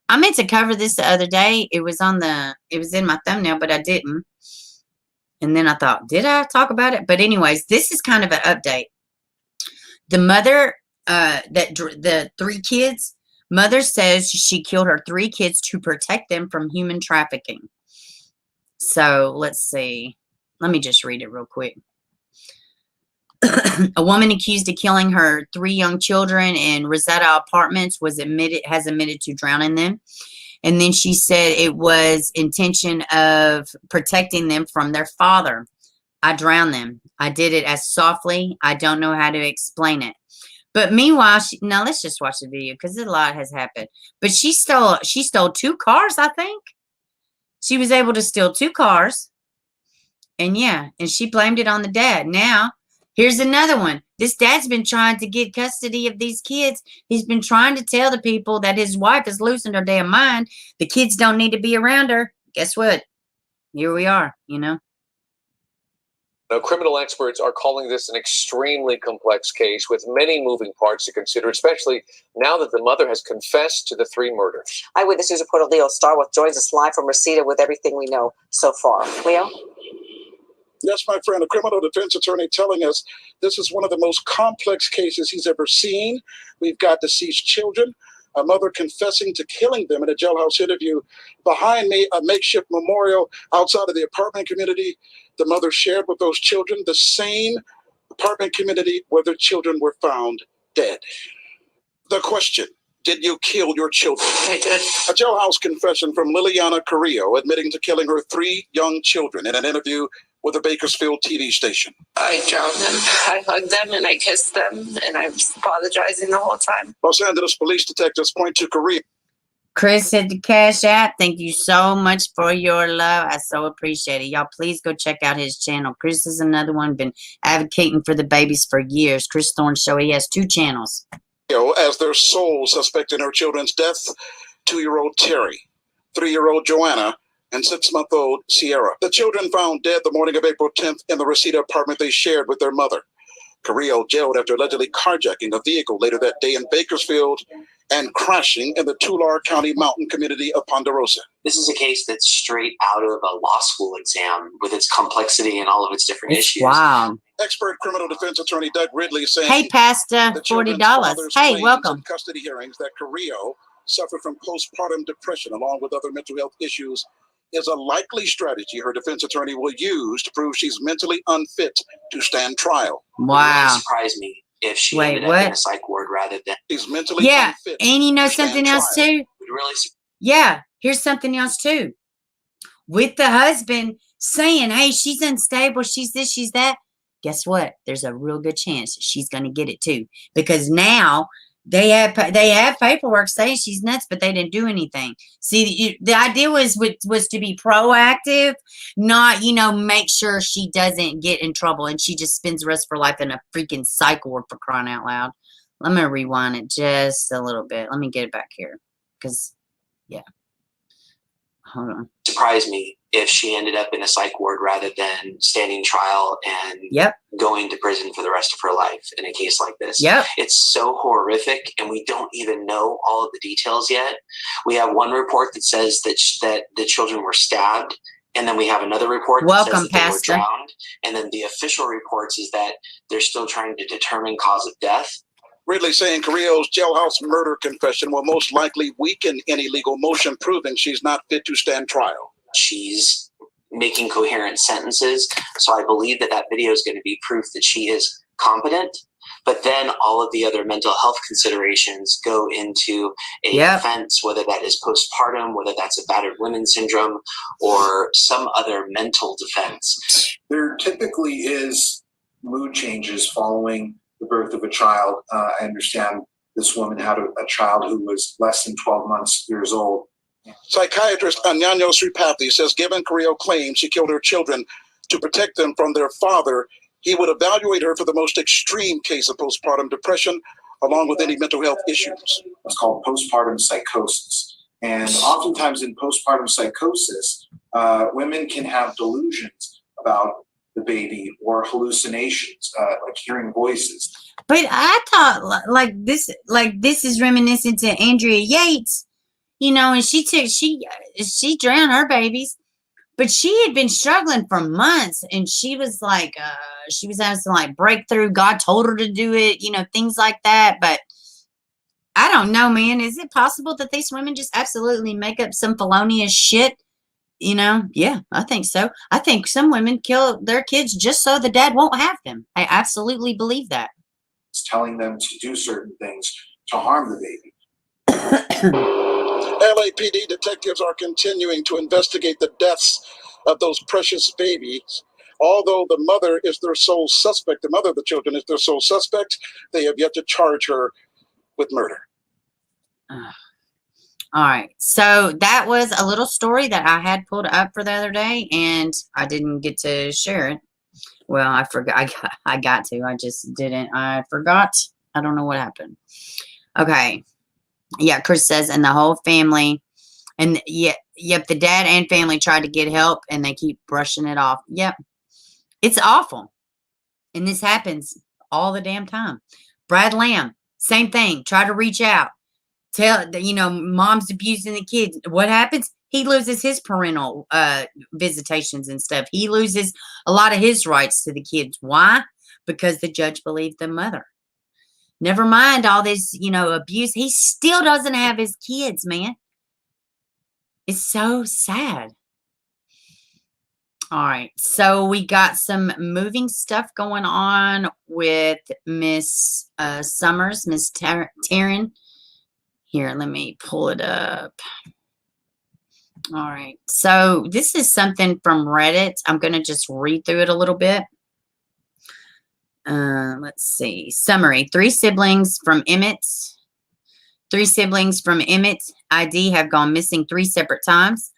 I meant to cover this the other day. It was in my thumbnail, but I didn't. And then I thought, did I talk about it? But anyways, this is kind of an update. The mother, the 3 kids, mother says she killed her 3 kids to protect them from human trafficking. So let's see. Let me just read it real quick. A woman accused of killing her 3 young children in Rosetta Apartments has admitted to drowning them. And then she said it was intention of protecting them from their father. I drowned them. I did it as softly. I don't know how to explain it. But meanwhile, now let's just watch the video because a lot has happened. But she stole 2 cars, I think. She was able to steal 2 cars. And yeah, and she blamed it on the dad. Now, here's another one. This dad's been trying to get custody of these kids. He's been trying to tell the people that his wife is losing her damn mind. The kids don't need to be around her. Guess what? Here we are, you know.
Now, criminal experts are calling this an extremely complex case with many moving parts to consider, especially now that the mother has confessed to the 3 murders.
Eyewitness News reporter Leo Starworth joins us live from Reseda with everything we know so far. Leo?
Yes, my friend, a criminal defense attorney telling us this is one of the most complex cases he's ever seen. We've got deceased children, a mother confessing to killing them in a jailhouse interview. Behind me, a makeshift memorial outside of the apartment community the mother shared with those children, the same apartment community where their children were found dead. The question, did you kill your children?
I did.
A jailhouse confession from Liliana Carrillo admitting to killing her 3 young children in an interview with a Bakersfield TV station.
I drowned them, I hugged them, and I kissed them, and I was apologizing the whole time.
Los Angeles police detectives point to Carrillo.
Chris hit the cash app. Thank you so much for your love. I so appreciate it. Y'all, please go check out his channel. Chris is another one. Been advocating for the babies for years. Chris Thorne Show. He has 2 channels.
As their sole suspect in her children's death, 2-year-old Terry, 3-year-old Joanna, and 6-month-old Sierra. The children found dead the morning of April 10th in the Reseda apartment they shared with their mother. Carrillo jailed after allegedly carjacking a vehicle later that day in Bakersfield and crashing in the Tulare County mountain community of Ponderosa.
This is a case that's straight out of a law school exam with its complexity and all of its different issues.
Wow.
Expert criminal defense attorney Doug Ridley saying,
hey, Pastor, $40. Hey, welcome.
Custody hearings that Carrillo suffered from postpartum depression along with other mental health issues is a likely strategy her defense attorney will use to prove she's mentally unfit to stand trial.
Wow.
It really surprised me if she ended up in a psych ward rather than
she's mentally unfit.
And you know something else too? Yeah, here's something else too. With the husband saying, hey, she's unstable, she's this, she's that. Guess what? There's a real good chance she's going to get it too. Because now they have paperwork saying she's nuts, but they didn't do anything. See, the idea was to be proactive, not, make sure she doesn't get in trouble and she just spends the rest of her life in a freaking psych ward, for crying out loud. Let me rewind it just a little bit. Let me get it back here. Because, yeah. Hold on.
Surprised me if she ended up in a psych ward rather than standing trial and going to prison for the rest of her life in a case like this. It's so horrific, and we don't even know all of the details yet. We have one report that says that the children were stabbed, and then we have another report that says that they were drowned, and then the official reports is that they're still trying to determine cause of death.
Ridley saying Carrillo's jailhouse murder confession will most likely weaken any legal motion proving she's not fit to stand trial.
She's making coherent sentences, so I believe that video is going to be proof that she is competent. But then all of the other mental health considerations go into a defense, whether that is postpartum, whether that's a battered women syndrome, or some other mental defense.
There typically is mood changes following the birth of a child. I understand this woman had a child who was less than 12 years old.
Psychiatrist Anyanyo Sripathi says given Carrillo claims she killed her children to protect them from their father, he would evaluate her for the most extreme case of postpartum depression, along with any mental health issues.
It's called postpartum psychosis. And oftentimes in postpartum psychosis, women can have delusions about the baby or hallucinations, like hearing voices.
But I thought like this is reminiscent to Andrea Yates, and she drowned her babies, but she had been struggling for months, and she was like, she was having some like breakthrough. God told her to do it, things like that. But I don't know, man. Is it possible that these women just absolutely make up some felonious shit? You know, yeah, I think so. I think some women kill their kids just so the dad won't have them. I absolutely believe that.
It's telling them to do certain things to harm the baby.
LAPD detectives are continuing to investigate the deaths of those precious babies. Although the mother is their sole suspect, the mother of the children is their sole suspect, they have yet to charge her with murder.
All right. So that was a little story that I had pulled up for the other day, and I didn't get to share it. Well, I forgot. I got to. I just didn't. I forgot. I don't know what happened. Okay. Yeah, Chris says, and the whole family, and yep, the dad and family tried to get help, and they keep brushing it off. Yep. It's awful. And this happens all the damn time. Brad Lamb, same thing. Try to reach out. Tell, mom's abusing the kids. What happens? He loses his parental visitations and stuff. He loses a lot of his rights to the kids. Why? Because the judge believed the mother. Never mind all this, abuse. He still doesn't have his kids, man. It's so sad. All right. So we got some moving stuff going on with Miss Summers, Miss Taryn. Here, let me pull it up. All right. So this is something from Reddit. I'm going to just read through it a little bit. Let's see. Summary. Three siblings from Emmett ID have gone missing 3 separate times.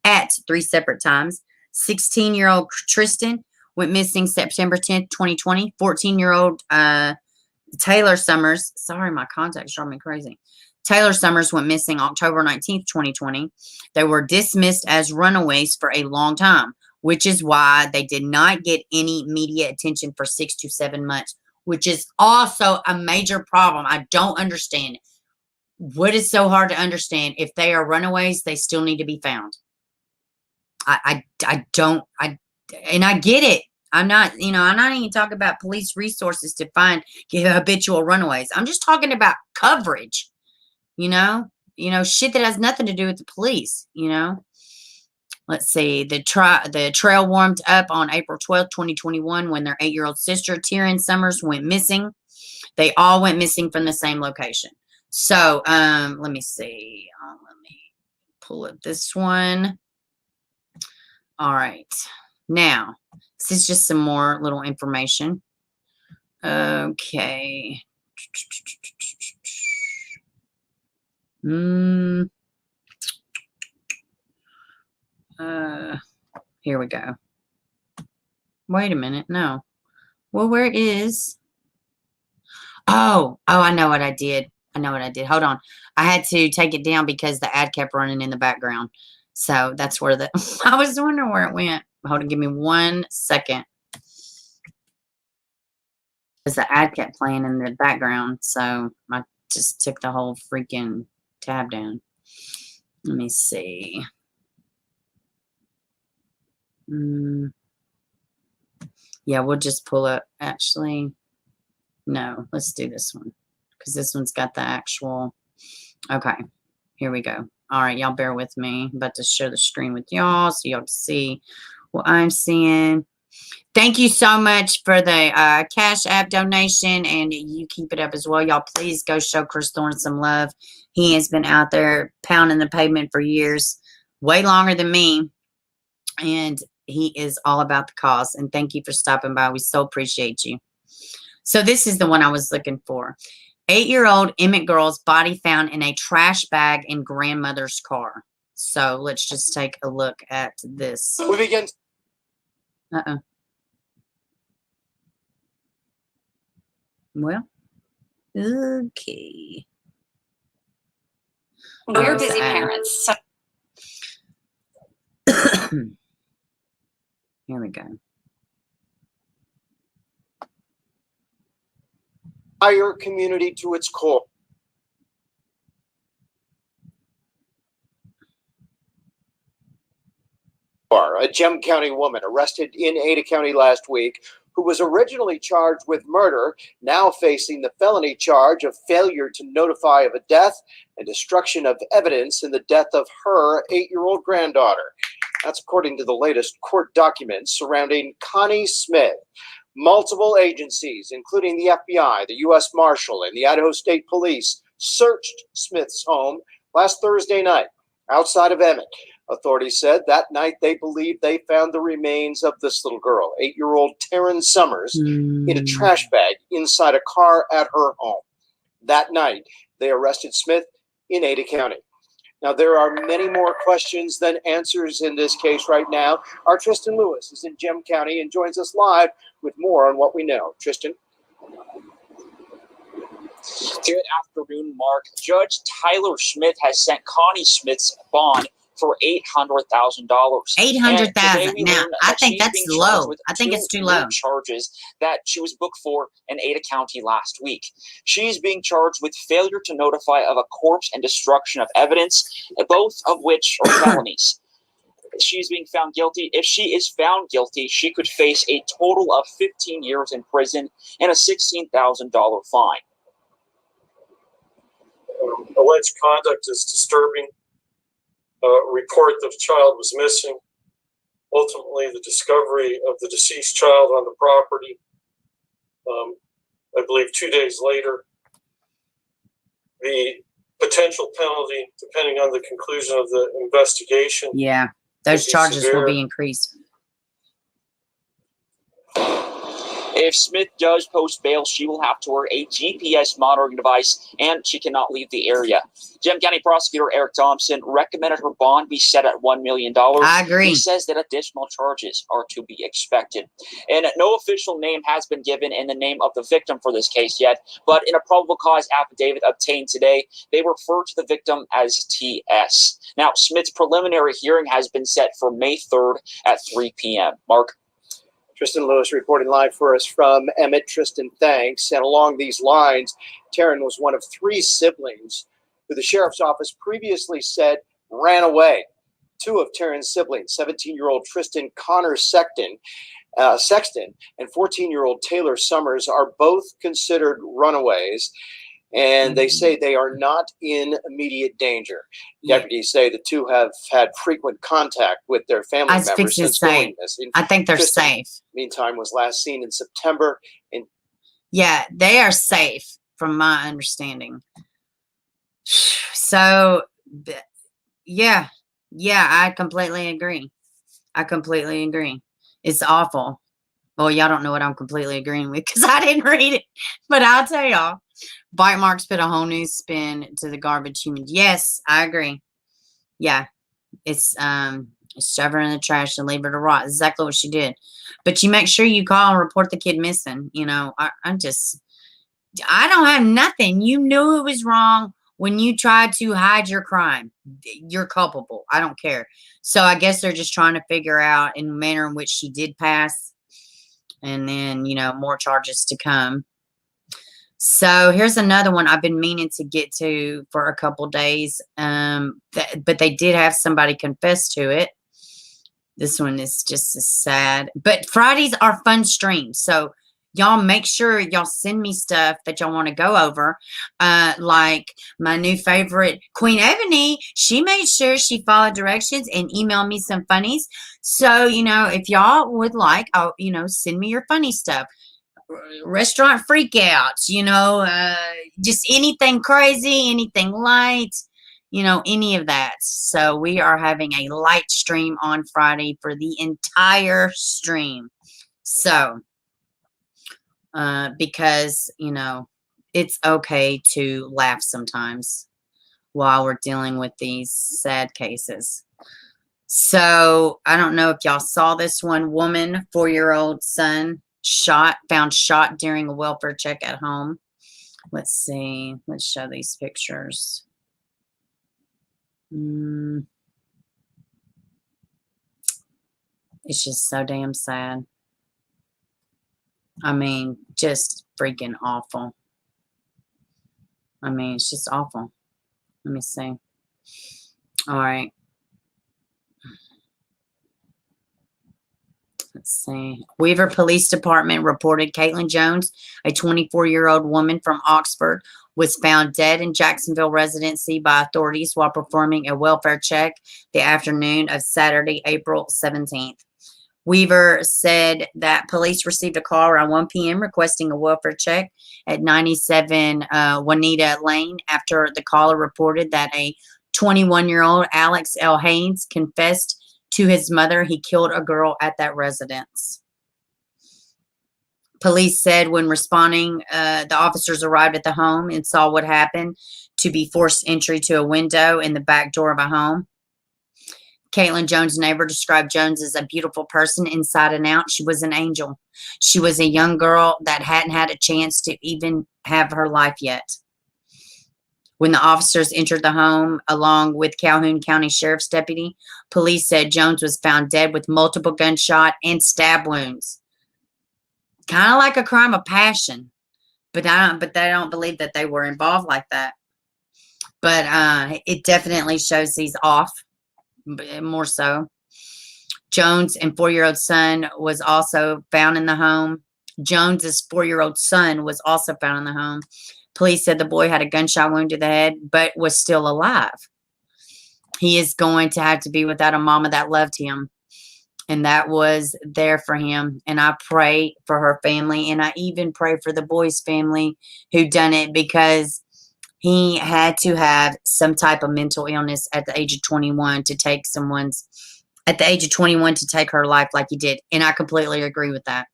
At 3 separate times. 16-year-old Tristan went missing September 10th, 2020. 14-year-old Taylor Summers. Sorry, my contacts drive me crazy. Taylor Summers went missing October 19th, 2020. They were dismissed as runaways for a long time, which is why they did not get any media attention for 6 to 7 months, which is also a major problem. I don't understand. What is so hard to understand? If they are runaways, they still need to be found. I get it. I'm not even talking about police resources to find habitual runaways. I'm just talking about coverage. Shit that has nothing to do with the police, Let's see. The trail warmed up on April 12th, 2021, when their 8-year-old sister, Taryn Summers, went missing. They all went missing from the same location. So, let me see. Let me pull up this one. All right. Now, this is just some more little information. Okay. Here we go. Wait a minute. No. Well, where is? Oh, I know what I did. Hold on. I had to take it down because the ad kept running in the background. So that's where I was wondering where it went. Hold on. Give me 1 second. Because the ad kept playing in the background. So I just took the whole freaking tab down. Let me see. Yeah, we'll just pull up. Actually, no, let's do this one. Because this one's got the actual. Okay, here we go. All right, y'all bear with me. I'm about to share the screen with y'all so y'all can see what I'm seeing. Thank you so much for the Cash App donation, and you keep it up as well. Y'all, please go show Chris Thorne some love. He has been out there pounding the pavement for years, way longer than me, and he is all about the cause. And thank you for stopping by. We so appreciate you. So this is the one I was looking for. 8-year-old Emmett girl's body found in a trash bag in grandmother's car. So let's just take a look at this.
We begin.
Well, okay.
We're busy parents. So
here we go.
Entire community to its core. A Gem County woman arrested in Ada County last week, who was originally charged with murder, now facing the felony charge of failure to notify of a death and destruction of evidence in the death of her 8-year-old granddaughter. That's according to the latest court documents surrounding Connie Smith. Multiple agencies, including the FBI, the U.S. Marshal, and the Idaho State Police, searched Smith's home last Thursday night outside of Emmett. Authorities said that night they believed they found the remains of this little girl, 8-year-old Taryn Summers, in a trash bag inside a car at her home. That night, they arrested Smith in Ada County. Now, there are many more questions than answers in this case right now. Our Tristan Lewis is in Gem County and joins us live with more on what we know. Tristan?
Good afternoon, Mark. Judge Tyler Smith has sent Connie Smith's bond for $800,000.
$800,000. Now, I think that's low. I think it's too low.
Charges that she was booked for in Ada County last week. She's being charged with failure to notify of a corpse and destruction of evidence, both of which are felonies. She's being found guilty. If she is found guilty, she could face a total of 15 years in prison and a $16,000 fine.
Alleged conduct is disturbing. Report that the child was missing. Ultimately, the discovery of the deceased child on the property. I believe 2 days later. The potential penalty, depending on the conclusion of the investigation.
Yeah, those charges will be increased.
If Smith does post bail, she will have to wear a GPS monitoring device, and she cannot leave the area. Gem County Prosecutor Eric Thompson recommended her bond be set at $1 million.
I agree.
He says that additional charges are to be expected. And no official name has been given in the name of the victim for this case yet, but in a probable cause affidavit obtained today, they refer to the victim as TS. Now, Smith's preliminary hearing has been set for May 3rd at 3 p.m. Mark?
Tristan Lewis reporting live for us from Emmett. Tristan, thanks. And along these lines, Taryn was one of 3 siblings who the sheriff's office previously said ran away. 2 of Taryn's siblings, 17-year-old Tristan Connor Sexton and 14-year-old Taylor Summers, are both considered runaways, and they say they are not in immediate danger. Deputies say the 2 have had frequent contact with their family members since doing this.
I think they're safe.
Meantime, was last seen in September.
Yeah, they are safe, from my understanding. So, yeah, I completely agree. It's awful. Well, y'all don't know what I'm completely agreeing with because I didn't read it, but I'll tell y'all. Bite marks put a whole new spin to the garbage human. Yes, I agree. Yeah, it's shove her in the trash and leave her to rot. Exactly what she did. But you make sure you call and report the kid missing. You know, I don't have nothing. You knew it was wrong when you tried to hide your crime. You're culpable. I don't care. So I guess they're just trying to figure out in the manner in which she did pass, and then more charges to come. So here's another one I've been meaning to get to for a couple days, but they did have somebody confess to it. This one is just as sad. But Fridays are fun streams, so y'all make sure y'all send me stuff that y'all want to go over. Like my new favorite, Queen Ebony, she made sure she followed directions and emailed me some funnies. So, if y'all would like, send me your funny stuff. Restaurant freakouts, just anything crazy, anything light, any of that. So we are having a light stream on Friday for the entire stream. So, because, it's okay to laugh sometimes while we're dealing with these sad cases. So I don't know if y'all saw this one. Woman, 4-year-old son, found shot during a welfare check at home. Let's see. Let's show these pictures. It's just so damn sad. I mean, just freaking awful. I mean, it's just awful. Let me see. All right. Let's see. Weaver Police Department reported Katlyn Jones, a 24-year-old woman from Oxford, was found dead in Jacksonville residency by authorities while performing a welfare check the afternoon of Saturday, April 17th. Weaver said that police received a call around 1 p.m. requesting a welfare check at 97 Juanita Lane after the caller reported that a 21-year-old Alex L. Haynes confessed to his mother he killed a girl at that residence. Police said when responding, the officers arrived at the home and saw what happened to be forced entry to a window in the back door of a home. Katlyn Jones' neighbor described Jones as a beautiful person inside and out. She was an angel. She was a young girl that hadn't had a chance to even have her life yet. When the officers entered the home, along with Calhoun County Sheriff's deputy, police said Jones was found dead with multiple gunshot and stab wounds. Kind of like a crime of passion, but they don't believe that they were involved like that. But it definitely shows he's off. More so. Jones and 4-year-old son was also found in the home. Jones's 4-year-old son was also found in the home. Police said the boy had a gunshot wound to the head, but was still alive. He is going to have to be without a mama that loved him and that was there for him. And I pray for her family, and I even pray for the boy's family who done it, because he had to have some type of mental illness at the age of 21 to take her life like he did. And I completely agree with that.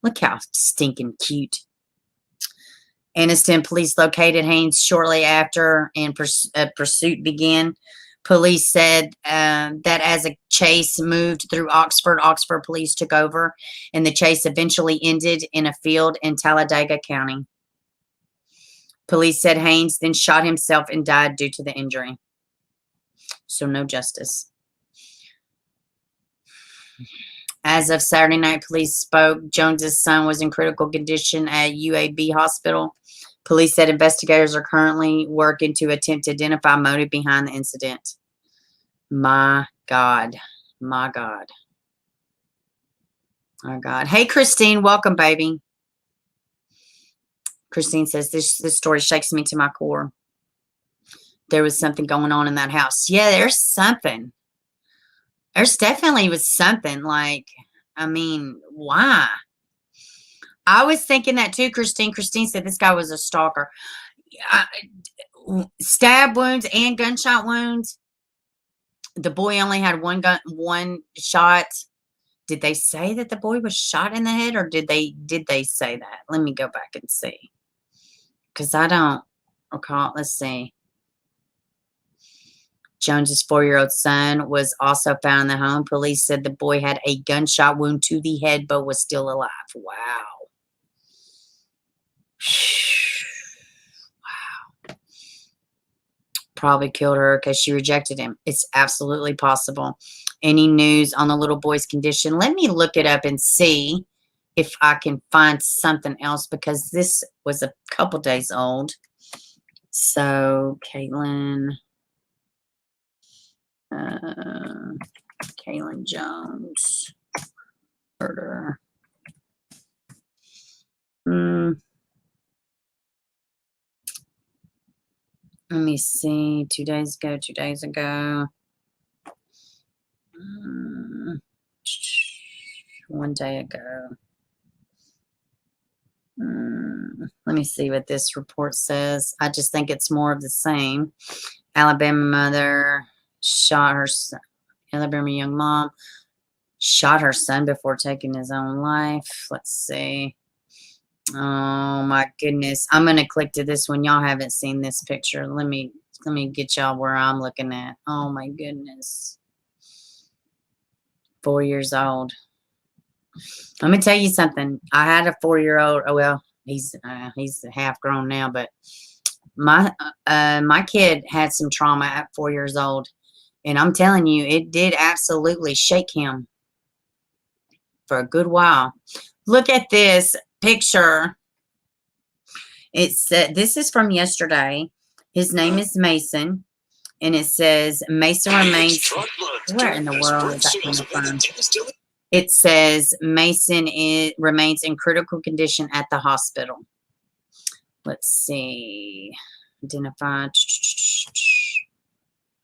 Look how stinking cute. Anniston police located Haynes shortly after, and pursuit began. Police said that as a chase moved through Oxford police took over, and the chase eventually ended in a field in Talladega County. Police said Haynes then shot himself and died due to the injury. So no justice. As of Saturday night, police spoke. Jones's son was in critical condition at UAB Hospital. Police said investigators are currently working to attempt to identify motive behind the incident. My God. My God. Oh, God. Hey, Christine. Welcome, baby. Christine says, this story shakes me to my core. There was something going on in that house. Yeah, there's something. There's definitely was something. Like, I mean, why? I was thinking that too, Christine. Christine said this guy was a stalker. Stab wounds and gunshot wounds. The boy only had one shot. Did they say that the boy was shot in the head, or did they say that? Let me go back and see. Because I don't recall. Let's see. Jones's 4-year-old son was also found in the home. Police said the boy had a gunshot wound to the head, but was still alive. Wow. Wow. Probably killed her because she rejected him. It's absolutely possible. Any news on the little boy's condition? Let me look it up and see if I can find something else, because this was a couple days old. So, Katlyn Jones murder. Let me see. 2 days ago. 1 day ago. Let me see what this report says. I just think it's more of the same. Alabama mother shot her son. Alabama young mom shot her son before taking his own life. Let's see. Oh my goodness. I'm going to click to this one. Y'all haven't seen this picture. Let me get y'all where I'm looking at. Oh my goodness. 4 years old. Let me tell you something. I had a 4-year-old. Oh, well, he's half grown now, but my kid had some trauma at 4 years old. And I'm telling you, it did absolutely shake him for a good while. Look at this picture. It's this is from yesterday. His name is Mason, and it says Mason remains. Where in the world is that coming from? It says Mason remains in critical condition at the hospital. Let's see. Identify.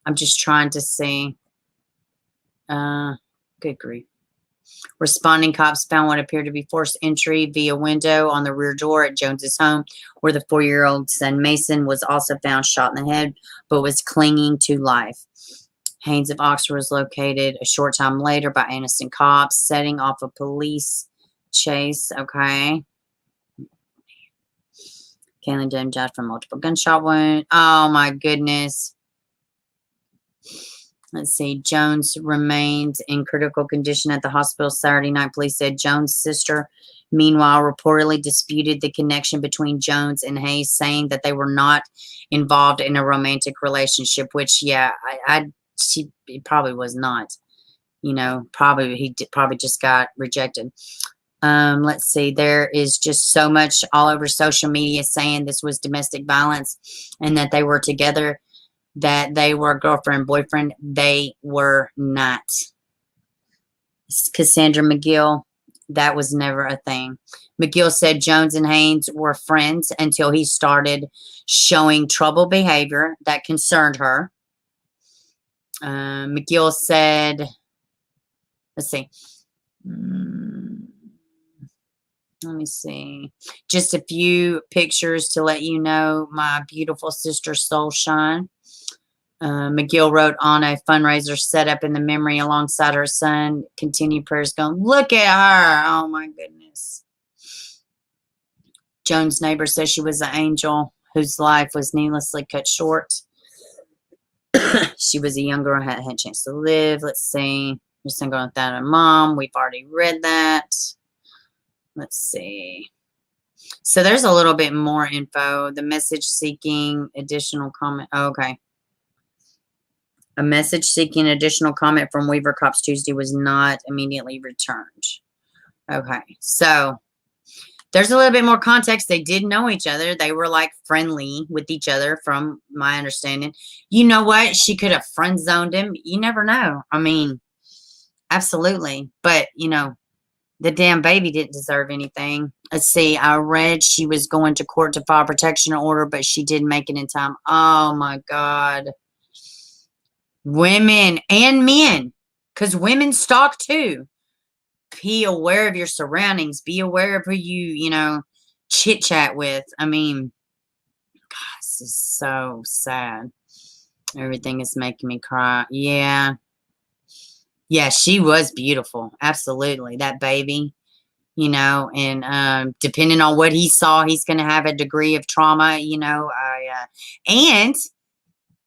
I'm just trying to see. Good grief. Responding cops found what appeared to be forced entry via window on the rear door at Jones's home, where the 4-year-old son Mason was also found shot in the head, but was clinging to life. Haynes of Oxford was located a short time later by innocent cops, setting off a police chase. Okay. Katlyn Jones died from multiple gunshot wounds. Oh my goodness. Let's see. Jones remained in critical condition at the hospital Saturday night. Police said Jones' sister, meanwhile, reportedly disputed the connection between Jones and Hayes, saying that they were not involved in a romantic relationship. Which, yeah, she probably was not. You know, probably probably just got rejected. Let's see. There is just so much all over social media saying this was domestic violence and that they were together, that they were girlfriend, boyfriend. They were not. Cassandra McGill, that was never a thing. McGill said Jones and Haynes were friends until he started showing troubled behavior that concerned her. McGill said, let's see. Let me see. Just a few pictures to let you know my beautiful sister soul shine. McGill wrote on a fundraiser set up in the memory alongside her son. Continued prayers going, look at her. Oh my goodness. Jones' neighbor says she was an angel whose life was needlessly cut short. She was a young girl, had a chance to live. Let's see. Just going with that. Her mom. We've already read that. Let's see. So there's a little bit more info. The message seeking additional comment. Oh, okay. A message seeking additional comment from Weaver Cops Tuesday was not immediately returned. Okay. So there's a little bit more context. They did know each other. They were like friendly with each other from my understanding. You know what? She could have friend zoned him. You never know. I mean, absolutely. But, you know, the damn baby didn't deserve anything. Let's see. I read she was going to court to file protection order, but she didn't make it in time. Oh, my God. Women and men, because women stalk too. Be aware of your surroundings. Be aware of who you know, chit-chat with. I mean, God, this is so sad. Everything is making me cry. Yeah. Yeah, she was beautiful. Absolutely. That baby. You know, and depending on what he saw, he's going to have a degree of trauma, you know. And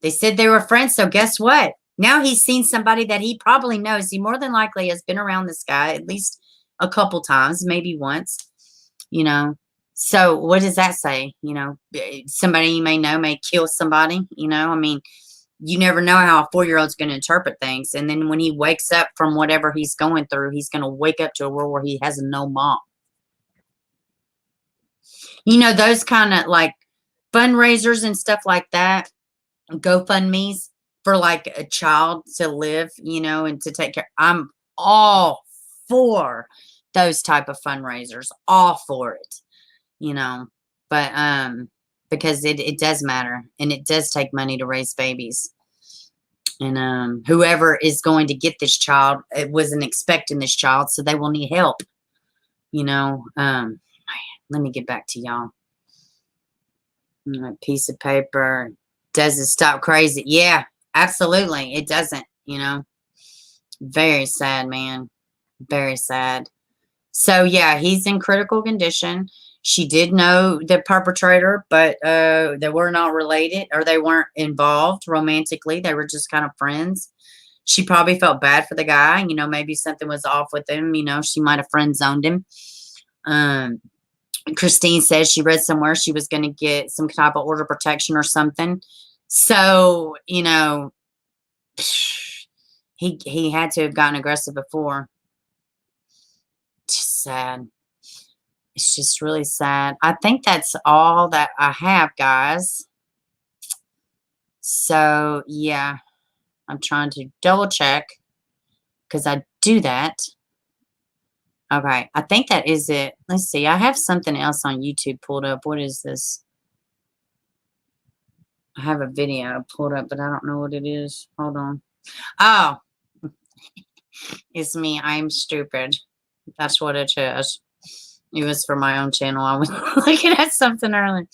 they said they were friends, so guess what? Now he's seen somebody that he probably knows. He more than likely has been around this guy at least a couple times, maybe once, you know. So what does that say? You know, somebody you may know may kill somebody, you know. I mean, you never know how a 4-year-old's going to interpret things. And then when he wakes up from whatever he's going through, he's going to wake up to a world where he has no mom. You know, those kind of like fundraisers and stuff like that, GoFundMe's for like a child to live, you know, and to take care. I'm all for those type of fundraisers, all for it, you know, but because it does matter, and it does take money to raise babies. And whoever is going to get this child, it wasn't expecting this child, so they will need help, you know. Let me get back to y'all. A piece of paper doesn't stop crazy. Yeah, absolutely, it doesn't, you know. Very sad, man. Very sad. So yeah, he's in critical condition. She did know the perpetrator, but they were not related, or they weren't involved romantically. They were just kind of friends. She probably felt bad for the guy. You know, maybe something was off with him. You know, she might have friend zoned him. Christine says she read somewhere she was going to get some type of order of protection or something. So, you know, he had to have gotten aggressive before. Just sad. It's just really sad. I think that's all that I have, guys. So, yeah. I'm trying to double check because I do that. Okay. I think that is it. Let's see. I have something else on YouTube pulled up. What is this? I have a video pulled up, but I don't know what it is. Hold on. Oh, it's me. I'm stupid. That's what it is. It was for my own channel. I was looking at something earlier.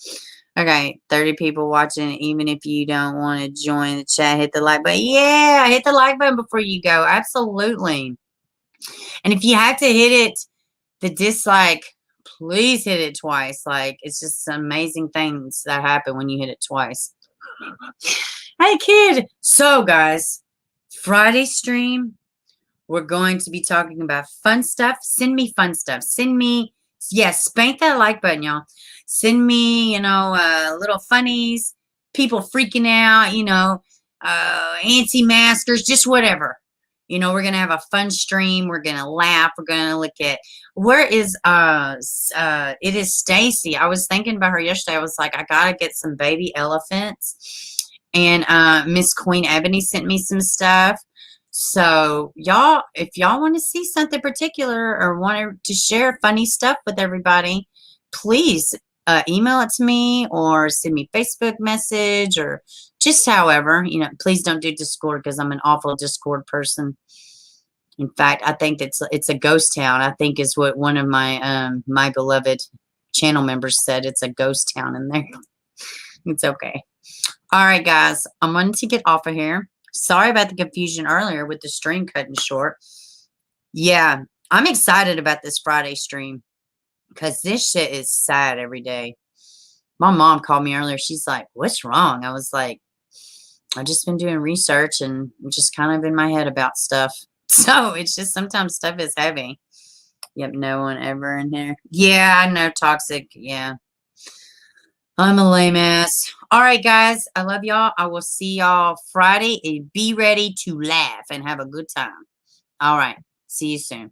Okay, 30 people watching. Even if you don't want to join the chat, hit the like button. Yeah, hit the like button before you go. Absolutely. And if you have to hit it, the dislike, please hit it twice. Like, it's just amazing things that happen when you hit it twice. Hey, kid. So, guys, Friday stream, we're going to be talking about fun stuff. Send me fun stuff. Send me, yes, spank that like button, y'all. Send me, little funnies, people freaking out, anti-maskers, just whatever. We're going to have a fun stream. We're going to laugh. We're going to look at, where is, it is Stacy. I was thinking about her yesterday. I was like, I got to get some baby elephants. And Miss Queen Ebony sent me some stuff. So y'all, if y'all want to see something particular or want to share funny stuff with everybody, please email it to me or send me a Facebook message or just however, please don't do Discord because I'm an awful Discord person. In fact, I think it's a ghost town. I think is what one of my my beloved channel members said. It's a ghost town in there. It's okay. All right, guys, I'm going to get off of here. Sorry about the confusion earlier with the stream cutting short. Yeah, I'm excited about this Friday stream because this shit is sad every day. My mom called me earlier. She's like, what's wrong? I was like, I've just been doing research and I'm just kind of in my head about stuff. So it's just sometimes stuff is heavy. Yep, no one ever in here. Yeah, I know, toxic. Yeah. I'm a lame ass. All right, guys. I love y'all. I will see y'all Friday and be ready to laugh and have a good time. All right. See you soon.